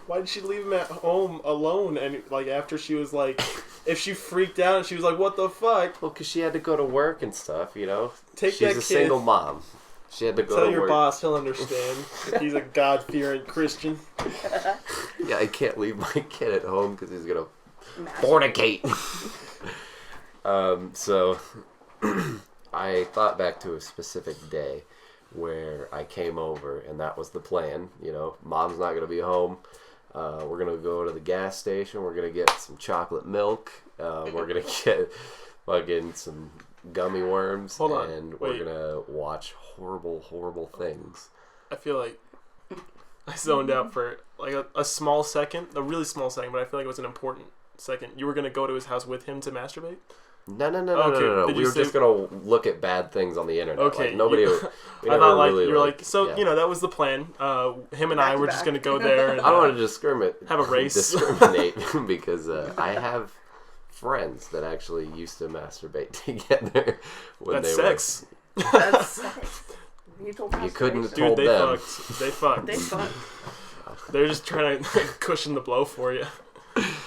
Why did she leave him at home alone? And like after she was like, if she freaked out and she was like, "What the fuck?" Well, because she had to go to work and stuff, you know. She's a single mom. She had to go Tell to your work. boss, he'll understand. He's a God-fearing Christian. Yeah, I can't leave my kid at home because he's gonna fornicate. So I thought back to a specific day where I came over, and that was the plan. You know, mom's not gonna be home. We're gonna go to the gas station. We're gonna get some chocolate milk. We're gonna get fucking some gummy worms. Hold on, and wait. we're gonna watch horrible, horrible things. I feel like I zoned out for like a small second, a really small second, but I feel like it was an important second. You were gonna go to his house with him to masturbate? No. Okay. We were just gonna look at bad things on the internet. Okay. Like, nobody. I thought like really, you were like, so yeah. you know that was the plan. Him and I were just gonna go there. And, I don't want to discriminate. Have a race. Discriminate because I have friends that actually used to masturbate together when that's they sex. That's sex. You couldn't have Dude, told they them. fucked. They fucked. They fucked. They're just trying to cushion the blow for you.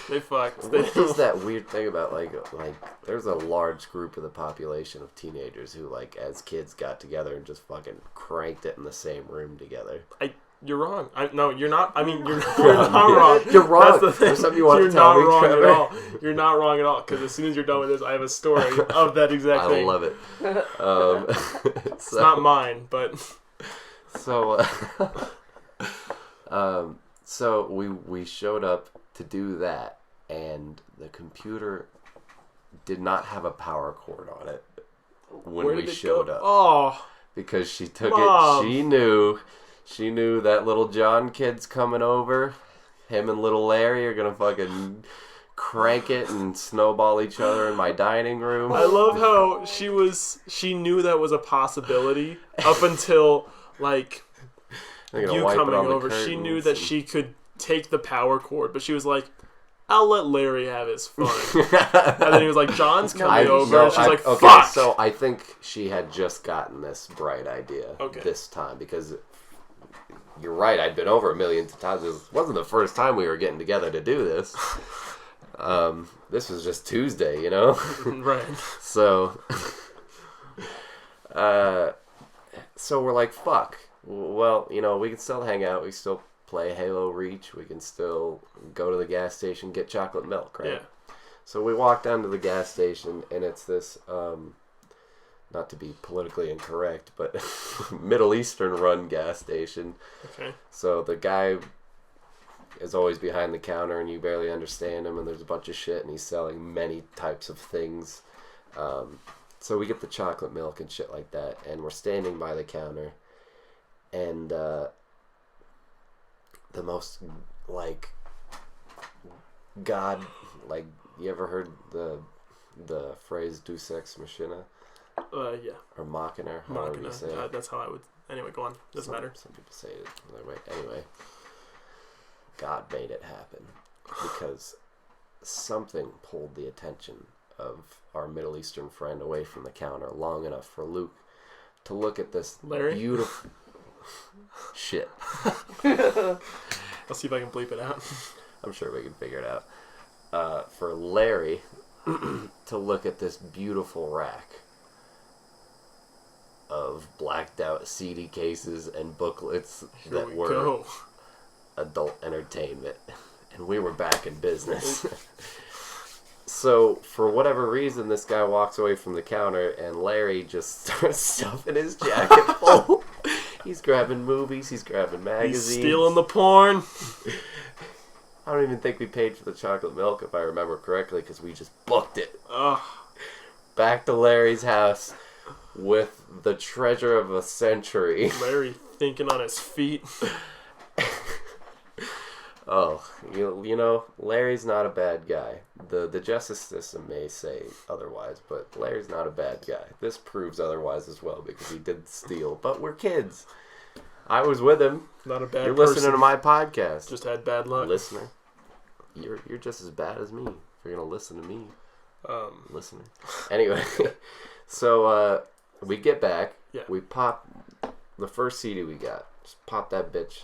They fucked. What is that weird thing about like there's a large group of the population of teenagers who like as kids got together and just fucking cranked it in the same room together. You're wrong. No, you're not. I mean, you're not wrong. You're wrong. That's the thing. There's something you want You're to tell not me, wrong Trevor? at all. You're not wrong at all. Because as soon as you're done with this, I have a story of that exact I thing. love it. It's not mine, but so we showed up to do that, and the computer did not have a power cord on it when where we did it showed go? up. Oh, Because she took Mom. it. She knew that little John kid's coming over. Him and little Larry are gonna fucking crank it and snowball each other in my dining room. I love how she knew that was a possibility up until like They're gonna you wipe it coming on the over. She knew that curtains she could take the power cord, but she was like, I'll let Larry have his fun. And then he was like, John's coming over. No, and she's like, fuck! Okay, so I think she had just gotten this bright idea this time. Because you're right, I'd been over a million times. It wasn't the first time we were getting together to do this. This was just Tuesday, you know? Right. So, so we're like, fuck. Well, you know, we can still hang out. We can still play Halo Reach. We can still go to the gas station, get chocolate milk, right? Yeah. So we walk down to the gas station, and it's this, not to be politically incorrect, but Middle Eastern run gas station. Okay. So the guy is always behind the counter, and you barely understand him, and there's a bunch of shit, and he's selling many types of things. So we get the chocolate milk and shit like that, and we're standing by the counter, and the most, like, God, like, you ever heard the phrase Deus Ex Machina? Yeah. Or Machina, however you say it. That's how I would... Anyway, go on. Doesn't matter. Some people say it another way. Anyway, God made it happen because something pulled the attention of our Middle Eastern friend away from the counter long enough for Luke to look at this Larry? beautiful... Shit. I'll see if I can bleep it out. I'm sure we can figure it out. For Larry to look at this beautiful rack of blacked out CD cases and booklets that were adult entertainment. And we were back in business. So, for whatever reason, this guy walks away from the counter and Larry just starts stuffing his jacket full. He's grabbing movies, he's grabbing magazines. He's stealing the porn. I don't even think we paid for the chocolate milk, if I remember correctly, because we just booked it. Ugh. Back to Larry's house with the treasure of a century. Larry thinking on his feet. Oh, you know, Larry's not a bad guy. The justice system may say otherwise, but Larry's not a bad guy. This proves otherwise as well, because he did steal. But we're kids. I was with him. Not a bad You're person. listening to my podcast. Just had bad luck. Listener. You're just as bad as me if you're going to listen to me. Listener. Anyway, so we get back. Yeah. We pop the first CD we got. Just pop that bitch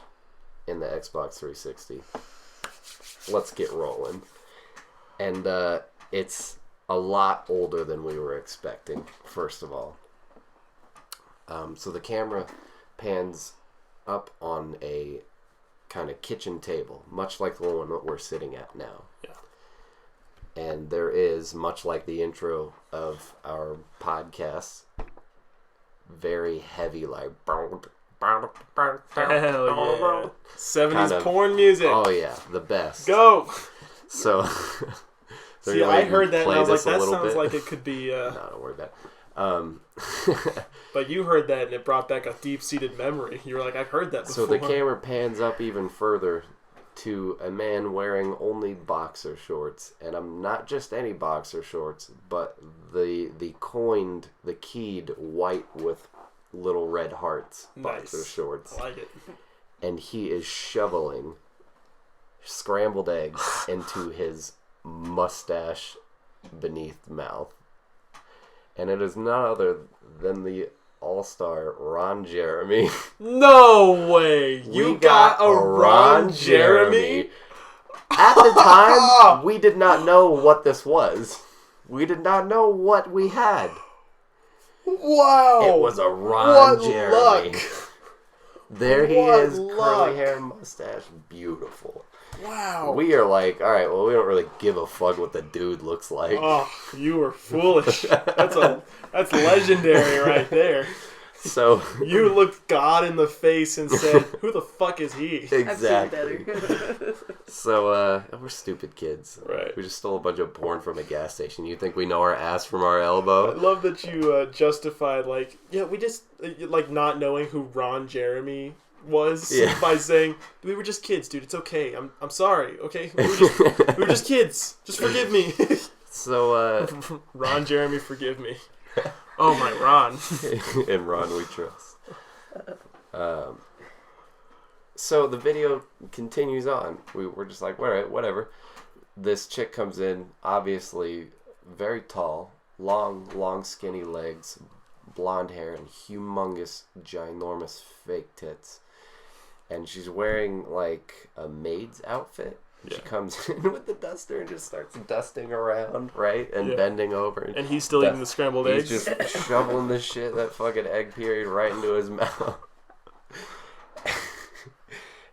in the Xbox 360. Let's get rolling. And it's a lot older than we were expecting, first of all. So the camera pans up on a kind of kitchen table, much like the one that we're sitting at now. Yeah. And there is, much like the intro of our podcast, very heavy, like... Hell yeah. 70s porn music. Oh yeah, the best. Go! So... See, I heard that and I was like, that sounds bit. like it could be... No, don't worry about it. But you heard that and it brought back a deep-seated memory. You were like, I've heard that before. So the camera pans up even further to a man wearing only boxer shorts. And I'm not just any boxer shorts, but the keyed white with little red hearts boxer shorts. I like it. And he is shoveling scrambled eggs into his mustache beneath mouth. And it is none other than the all-star Ron Jeremy. No way! You got a Ron Jeremy? At the time, we did not know what this was. We did not know what we had. Wow! It was a Ron Jeremy. Luck. There he is, curly hair and mustache, beautiful. Wow. We are like, all right, well, we don't really give a fuck what the dude looks like. Oh, you were foolish. That's legendary right there. So you looked God in the face and said, "Who the fuck is he?" Exactly. So we're stupid kids. Right. We just stole a bunch of porn from a gas station. You think we know our ass from our elbow? I love that you justified we just not knowing who Ron Jeremy was by saying we were just kids, dude. It's okay. I'm sorry. Okay, we were just kids. Just forgive me. So Ron Jeremy, forgive me. Oh my Ron. In Ron we trust. So the video continues on. We're just like, all right, whatever. this chick comes in, obviously very tall, long, skinny legs, blonde hair, and humongous, ginormous fake tits. And she's wearing, like, a maid's outfit. Yeah. She comes in with the duster and just starts dusting around, right? And bending over. And he's still eating the scrambled eggs? He's just shoveling the shit, that fucking egg period, right into his mouth.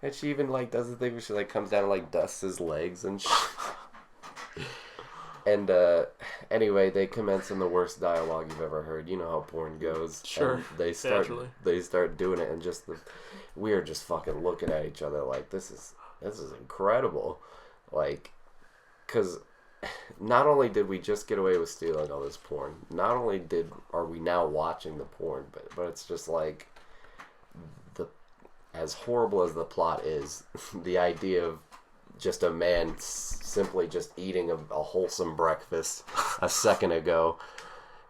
And she even, like, does the thing where she, like, comes down and, like, dusts his legs and shit. And, anyway, they commence in the worst dialogue you've ever heard. You know how porn goes. Sure. And they start doing it, and just we are just fucking looking at each other like, this is incredible. Like, because not only did we just get away with stealing all this porn, not only are we now watching the porn, but it's just like, as horrible as the plot is, the idea of just a man simply just eating a wholesome breakfast a second ago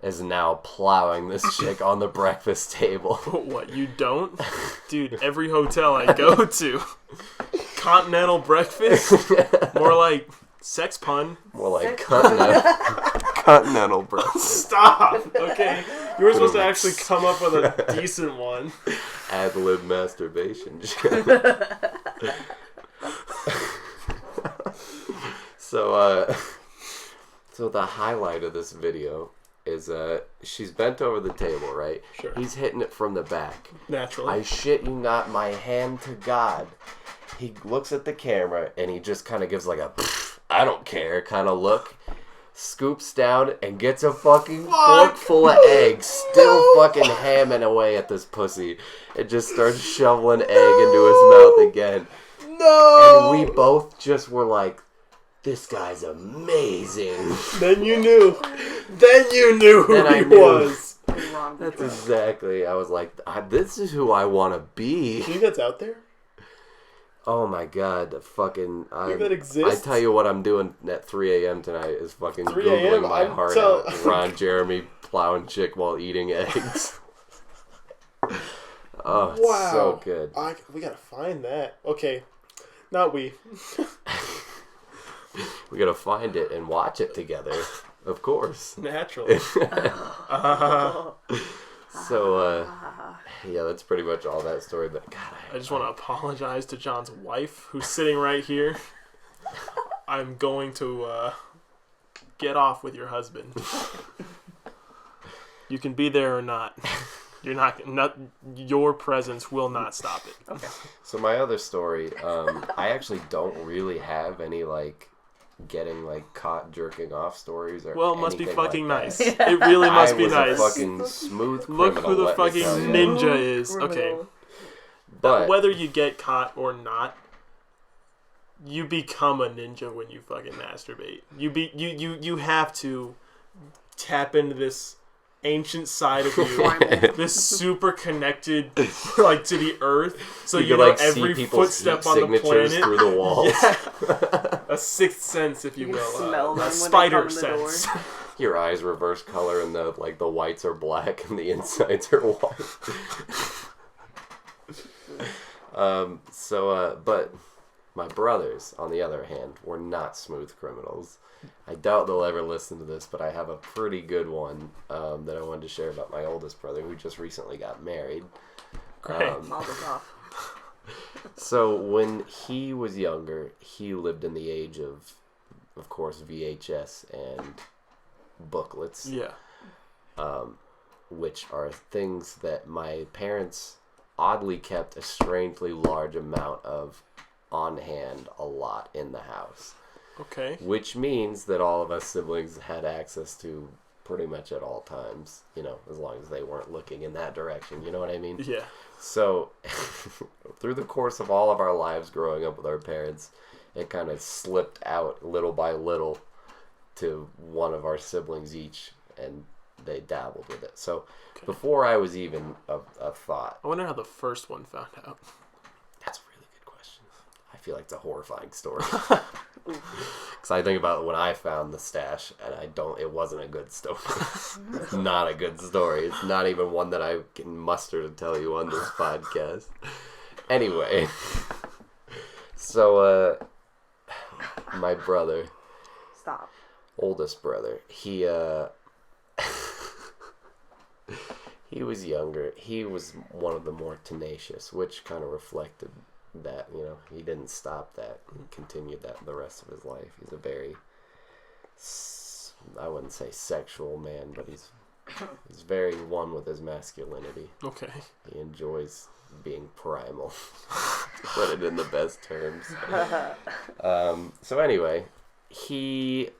is now plowing this chick on the breakfast table. What, you don't? Dude, every hotel I go to, continental breakfast, more like sex pun. More like continental breakfast. Stop! Okay, you were supposed to actually come up with a decent one. Ad-lib masturbation. So the highlight of this video is she's bent over the table, right? Sure. He's hitting it from the back. Naturally. I shit you not, my hand to God. He looks at the camera and he just kind of gives like a I don't care kind of look. Scoops down and gets a fucking fork full of eggs, still fucking hamming away at this pussy. It just starts shoveling egg into his mouth again. No! And we both just were like, this guy's amazing. Then you knew who he was. That's exactly. I was like, this is who I want to be. Do you think that's out there? Oh my god, fucking... Do you think that exists? I tell you what I'm doing at 3 a.m. tonight is fucking 3 Googling my heart out. Ron Jeremy plowing chick while eating eggs. Oh, it's wow. So good. We gotta find that. Okay. Not we. We gotta find it and watch it together. Of course. Naturally. So, yeah, that's pretty much all that story. But God, I just want to apologize to John's wife, who's sitting right here. I'm going to get off with your husband. You can be there or not. You're not. Your presence will not stop it. Okay. So my other story, I actually don't really have any like getting like caught jerking off stories or. Well, it must be fucking like nice. It really must be nice. A fucking smooth criminal. Look who the fucking ninja is. Okay. But whether you get caught or not, you become a ninja when you fucking masturbate. You have to tap into this ancient side of you, this super connected like to the earth, so you know like every footstep on the planet through the walls. Yeah. A sixth sense, if you will, a spider sense. Your eyes reverse color, and the whites are black and the insides are white. But my brothers, on the other hand, were not smooth criminals. I doubt they'll ever listen to this, but I have a pretty good one that I wanted to share about my oldest brother, who just recently got married. So when he was younger, he lived in the age of course, VHS and booklets. Yeah. Which are things that my parents oddly kept a strangely large amount of on hand a lot in the house. Okay. Which means that all of us siblings had access to pretty much at all times, you know, as long as they weren't looking in that direction, you know what I mean? Yeah. So, through the course of all of our lives growing up with our parents, it kind of slipped out little by little to one of our siblings each, and they dabbled with it. So, before I was even a thought... I wonder how the first one found out. That's a really good question. I feel like it's a horrifying story. Because I think about when I found the stash, and it wasn't a good story. It's not a good story. It's not even one that I can muster to tell you on this podcast. Anyway, so my brother, Stop. Oldest brother. He he was younger. He was one of the more tenacious, which kind of reflected that, you know, he didn't stop that. He continued that the rest of his life. He's a very, I wouldn't say sexual man, but he's very one with his masculinity. Okay. He enjoys being primal, to put it in the best terms. So anyway, he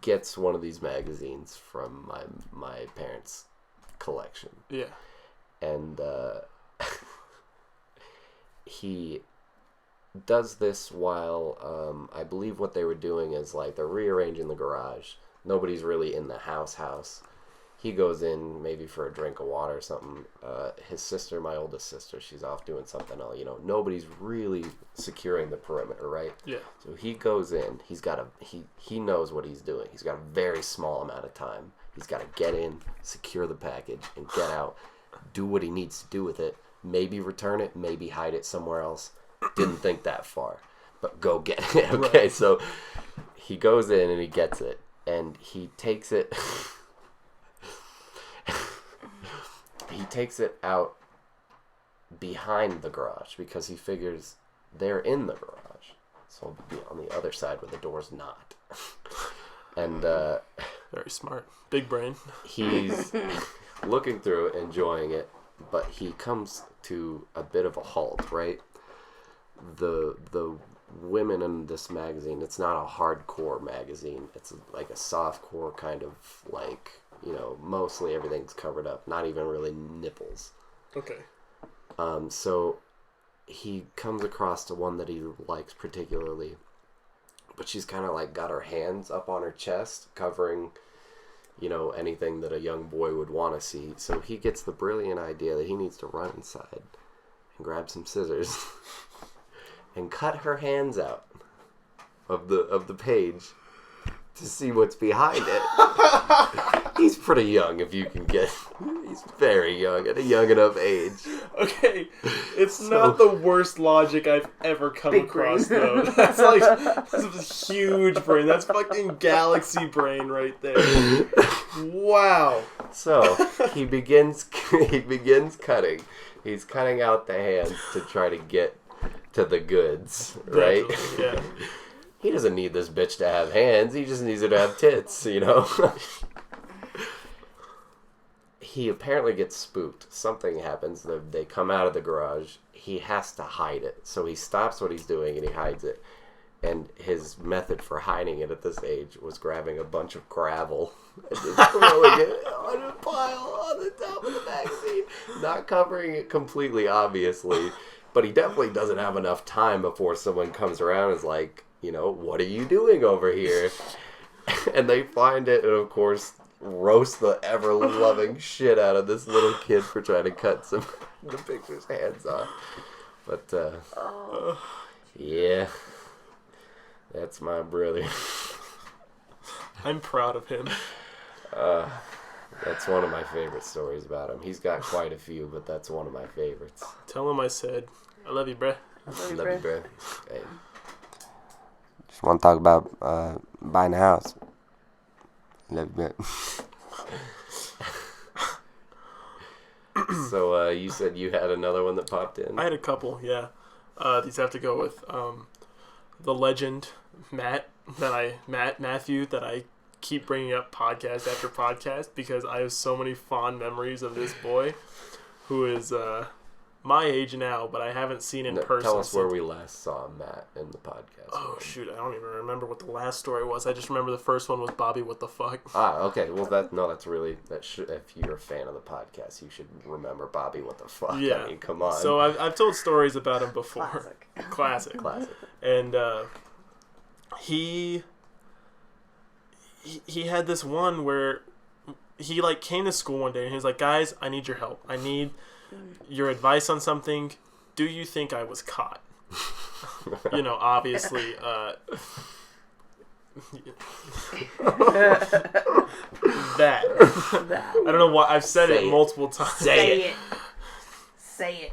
gets one of these magazines from my parents' collection. Yeah. And he does this while I believe what they were doing is like they're rearranging the garage. Nobody's really in the house. He goes in maybe for a drink of water or something. His sister, my oldest sister, she's off doing something else. You know, nobody's really securing the perimeter, right? Yeah. So he goes in. He knows what he's doing. He's got a very small amount of time. He's got to get in, secure the package, and get out. Do what he needs to do with it. Maybe return it. Maybe hide it somewhere else. Didn't think that far, but go get it. Okay, right. So he goes in and he gets it, and he takes it. He takes it out behind the garage because he figures they're in the garage. So it'll be on the other side where the door's not. And very smart. Big brain. He's looking through it, enjoying it, but he comes to a bit of a halt, right? The women in this magazine, it's not a hardcore magazine. It's like a softcore kind of like, you know, mostly everything's covered up, not even really nipples. Okay. So he comes across the one that he likes particularly, but she's kind of like got her hands up on her chest, covering, you know, anything that a young boy would want to see. So he gets the brilliant idea that he needs to run inside and grab some scissors and cut her hands out of the page to see what's behind it. He's pretty young, if you can get. He's very young at a young enough age. Okay, it's not the worst logic I've ever come across, though. That's like that's a huge brain. That's fucking galaxy brain right there. Wow. So he begins cutting. He's cutting out the hands to try to get to the goods, right? Definitely, yeah. He doesn't need this bitch to have hands. He just needs her to have tits, you know? He apparently gets spooked. Something happens. They come out of the garage. He has to hide it. So he stops what he's doing and he hides it. And his method for hiding it at this age was grabbing a bunch of gravel and just throwing it on a pile on the top of the magazine. Not covering it completely, obviously. But he definitely doesn't have enough time before someone comes around and is like, you know, what are you doing over here? And they find it and, of course, roast the ever-loving shit out of this little kid for trying to cut the picture's hands off. But, yeah, that's my brother. I'm proud of him. That's one of my favorite stories about him. He's got quite a few, but that's one of my favorites. Tell him I said, I love you, bruh. Love you, bruh. Hey. Just want to talk about buying a house. Love you, bruh. So you said you had another one that popped in? I had a couple, yeah. These have to go with the legend Matthew that I keep bringing up podcast after podcast because I have so many fond memories of this boy who is my age now, but I haven't seen in person. Tell us where we last saw Matt in the podcast. Oh, shoot. I don't even remember what the last story was. I just remember the first one was Bobby, what the fuck? Ah, okay. Well, if you're a fan of the podcast, you should remember Bobby, what the fuck. Yeah. I mean, come on. So I've told stories about him before. Classic. And he had this one where he like came to school one day and he was like, guys, I need your help. I need your advice on something. Do you think I was caught? You know, obviously, that. I don't know why. I've said it multiple times. Say it.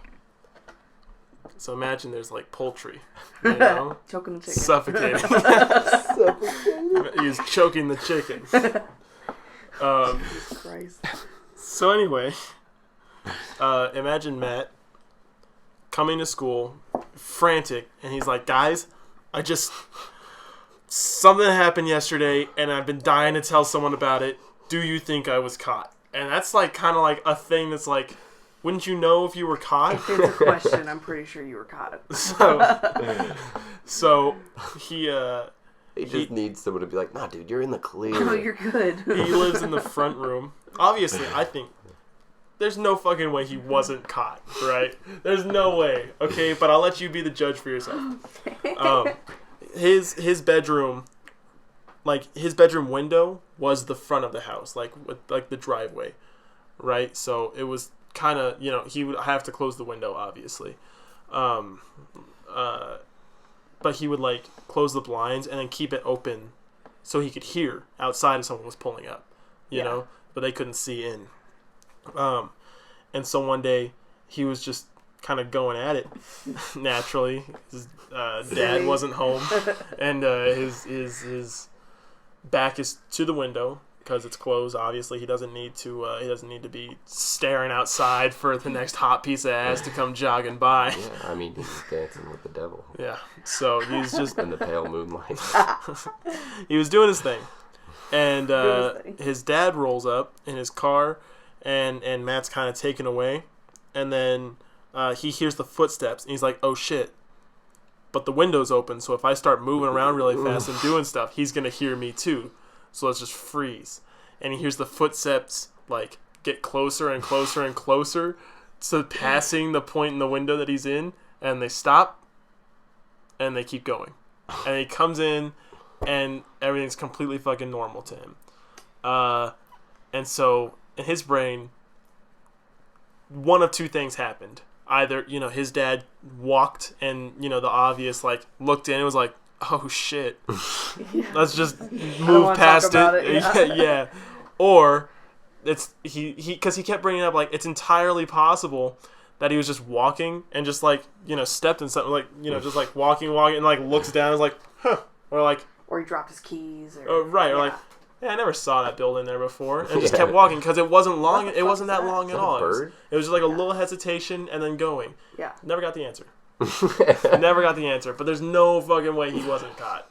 So imagine there's like poultry You know? Choking the chicken. Suffocating. He was choking the chicken. Jesus Christ. So anyway, imagine Matt coming to school, frantic, and he's like, guys, something happened yesterday, and I've been dying to tell someone about it. Do you think I was caught? And that's like kind of like a thing that's like, wouldn't you know if you were caught? If it's a question, I'm pretty sure you were caught. So he just needs someone to be like, nah, dude, you're in the clear. No, you're good. He lives in the front room. Obviously, I think there's no fucking way he wasn't caught, right? There's no way, okay? But I'll let you be the judge for yourself. His bedroom, like his bedroom window was the front of the house, like with like the driveway, right? So it was kind of, you know, he would have to close the window, obviously. But he would like close the blinds and then keep it open so he could hear outside if someone was pulling up, you know, but they couldn't see in. And so one day he was just kind of going at it naturally. His dad wasn't home, and his back is to the window because it's closed. Obviously, he doesn't need to be staring outside for the next hot piece of ass to come jogging by. Yeah, I mean, he's dancing with the devil. Yeah, so he's just in the pale moonlight. He was doing his thing, and his dad rolls up in his car, and Matt's kind of taken away, and then he hears the footsteps, and he's like, "Oh shit!" But the window's open, so if I start moving around really fast and doing stuff, he's gonna hear me too. So let's just freeze. And he hears the footsteps like get closer and closer and closer to passing the point in the window that he's in, and they stop, and they keep going. And he comes in, and everything's completely fucking normal to him. And so in his brain, one of two things happened. Either, you know, his dad walked and, you know, the obvious, like, looked in and was like, oh shit, let's just move past it. Yeah. Or it's because he kept bringing up, like, it's entirely possible that he was just walking and just, like, you know, stepped in something, like, you know, just like walking and like looks down and is like, huh, or he dropped his keys, or like, yeah, I never saw that building there before, and just kept walking because it wasn't long. It wasn't that long at all. It was just like a little hesitation and then going. Yeah. Never got the answer. Never got the answer. But there's no fucking way he wasn't caught.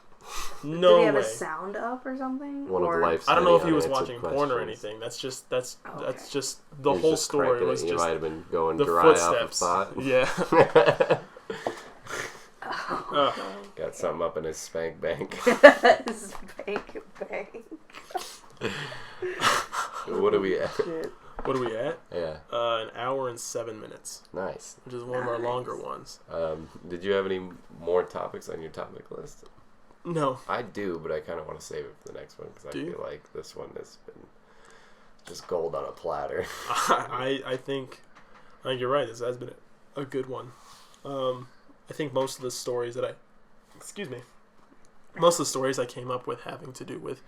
No way. Did he have a sound up or something? One of life's I don't know if he was watching porn or anything. That's just the whole story was just. He might have been going the dry footsteps. off of thought. Yeah. Got something up in his spank bank. Spank bank. What are we at? What are we at? Yeah. 1 hour and 7 minutes. Nice. Which is one of our longer ones. Did you have any more topics on your topic list? No. I do, but I kind of want to save it for the next one because I feel like this one has been just gold on a platter. I think you're right. This has been a good one. I think most of the stories that most of the stories I came up with having to do with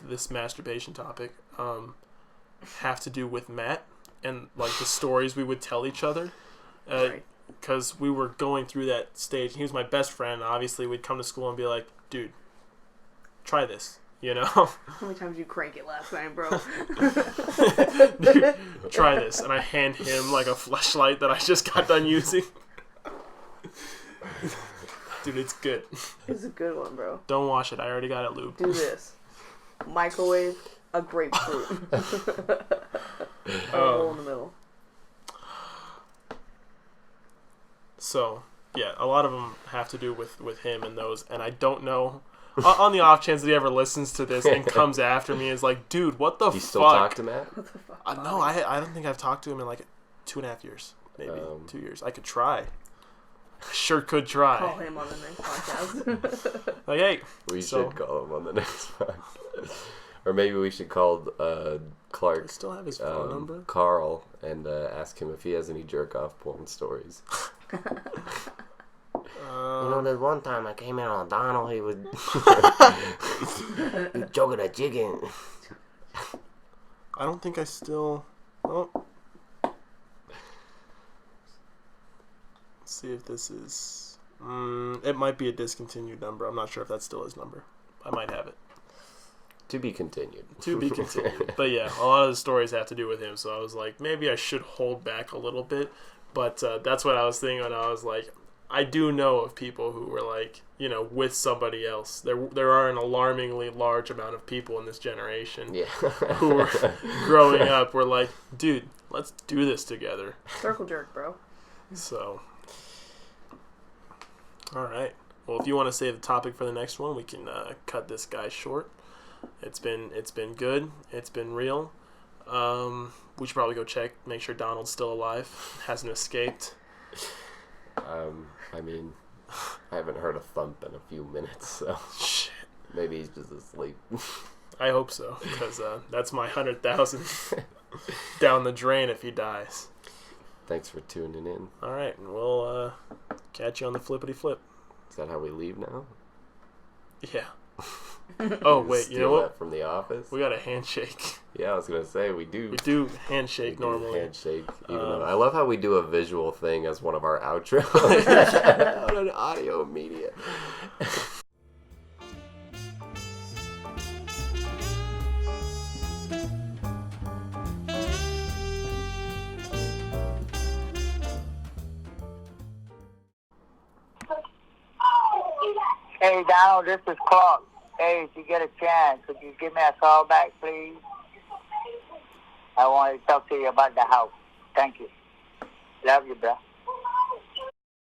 this masturbation topic have to do with Matt and like the stories we would tell each other, because we were going through that stage. He was my best friend. Obviously, we'd come to school and be like, "Dude, try this." You know? How many times did you crank it last night, bro? Dude, try this. And I hand him like a fleshlight that I just got done using. Dude, it's good. It's a good one, bro. Don't wash it. I already got it lubed. Do this. Microwave a grapefruit. A hole in the middle. So, yeah, a lot of them have to do with him and those. And I don't know... on the off chance that he ever listens to this and comes after me and is like, dude, what the fuck? You still talk to Matt? What the fuck? No, I don't think I've talked to him in like 2.5 years. Maybe 2 years. I could try. I sure could try. Call him on the next podcast. Like, hey. We should call him on the next one. Or maybe we should call Clark. I still have his phone number. Carl, and ask him if he has any jerk-off porn stories. You know, there's one time I came in on Donald, he was choking a chicken. I don't think I still... Oh. see if this is... it might be a discontinued number. I'm not sure if that's still his number. I might have it. To be continued. To be continued. But yeah, a lot of the stories have to do with him, so I was like, maybe I should hold back a little bit. But that's what I was thinking when I was like, I do know of people who were like, you know, with somebody else. There are an alarmingly large amount of people in this generation who were growing up were like, dude, let's do this together. Circle jerk, bro. So, all right. Well, if you want to save the topic for the next one, we can cut this guy short. It's been good. It's been real. We should probably go check, make sure Donald's still alive, hasn't escaped. I mean, I haven't heard a thump in a few minutes, so Shit. maybe he's just asleep. I hope so, because that's my 100,000 down the drain if he dies. Thanks for tuning in. All right, and we'll catch you on the flippity flip. Is that how we leave now? Yeah. Oh wait, you know Steal what? that from The Office? We got a handshake. Yeah, I was gonna say we do. We do handshake We do normally. handshake. Even though I love how we do a visual thing as one of our outros on an audio media. Hey, Donald, this is Clark. Hey, if you get a chance, could you give me a call back, please? I want to talk to you about the house. Thank you. Love you, bro.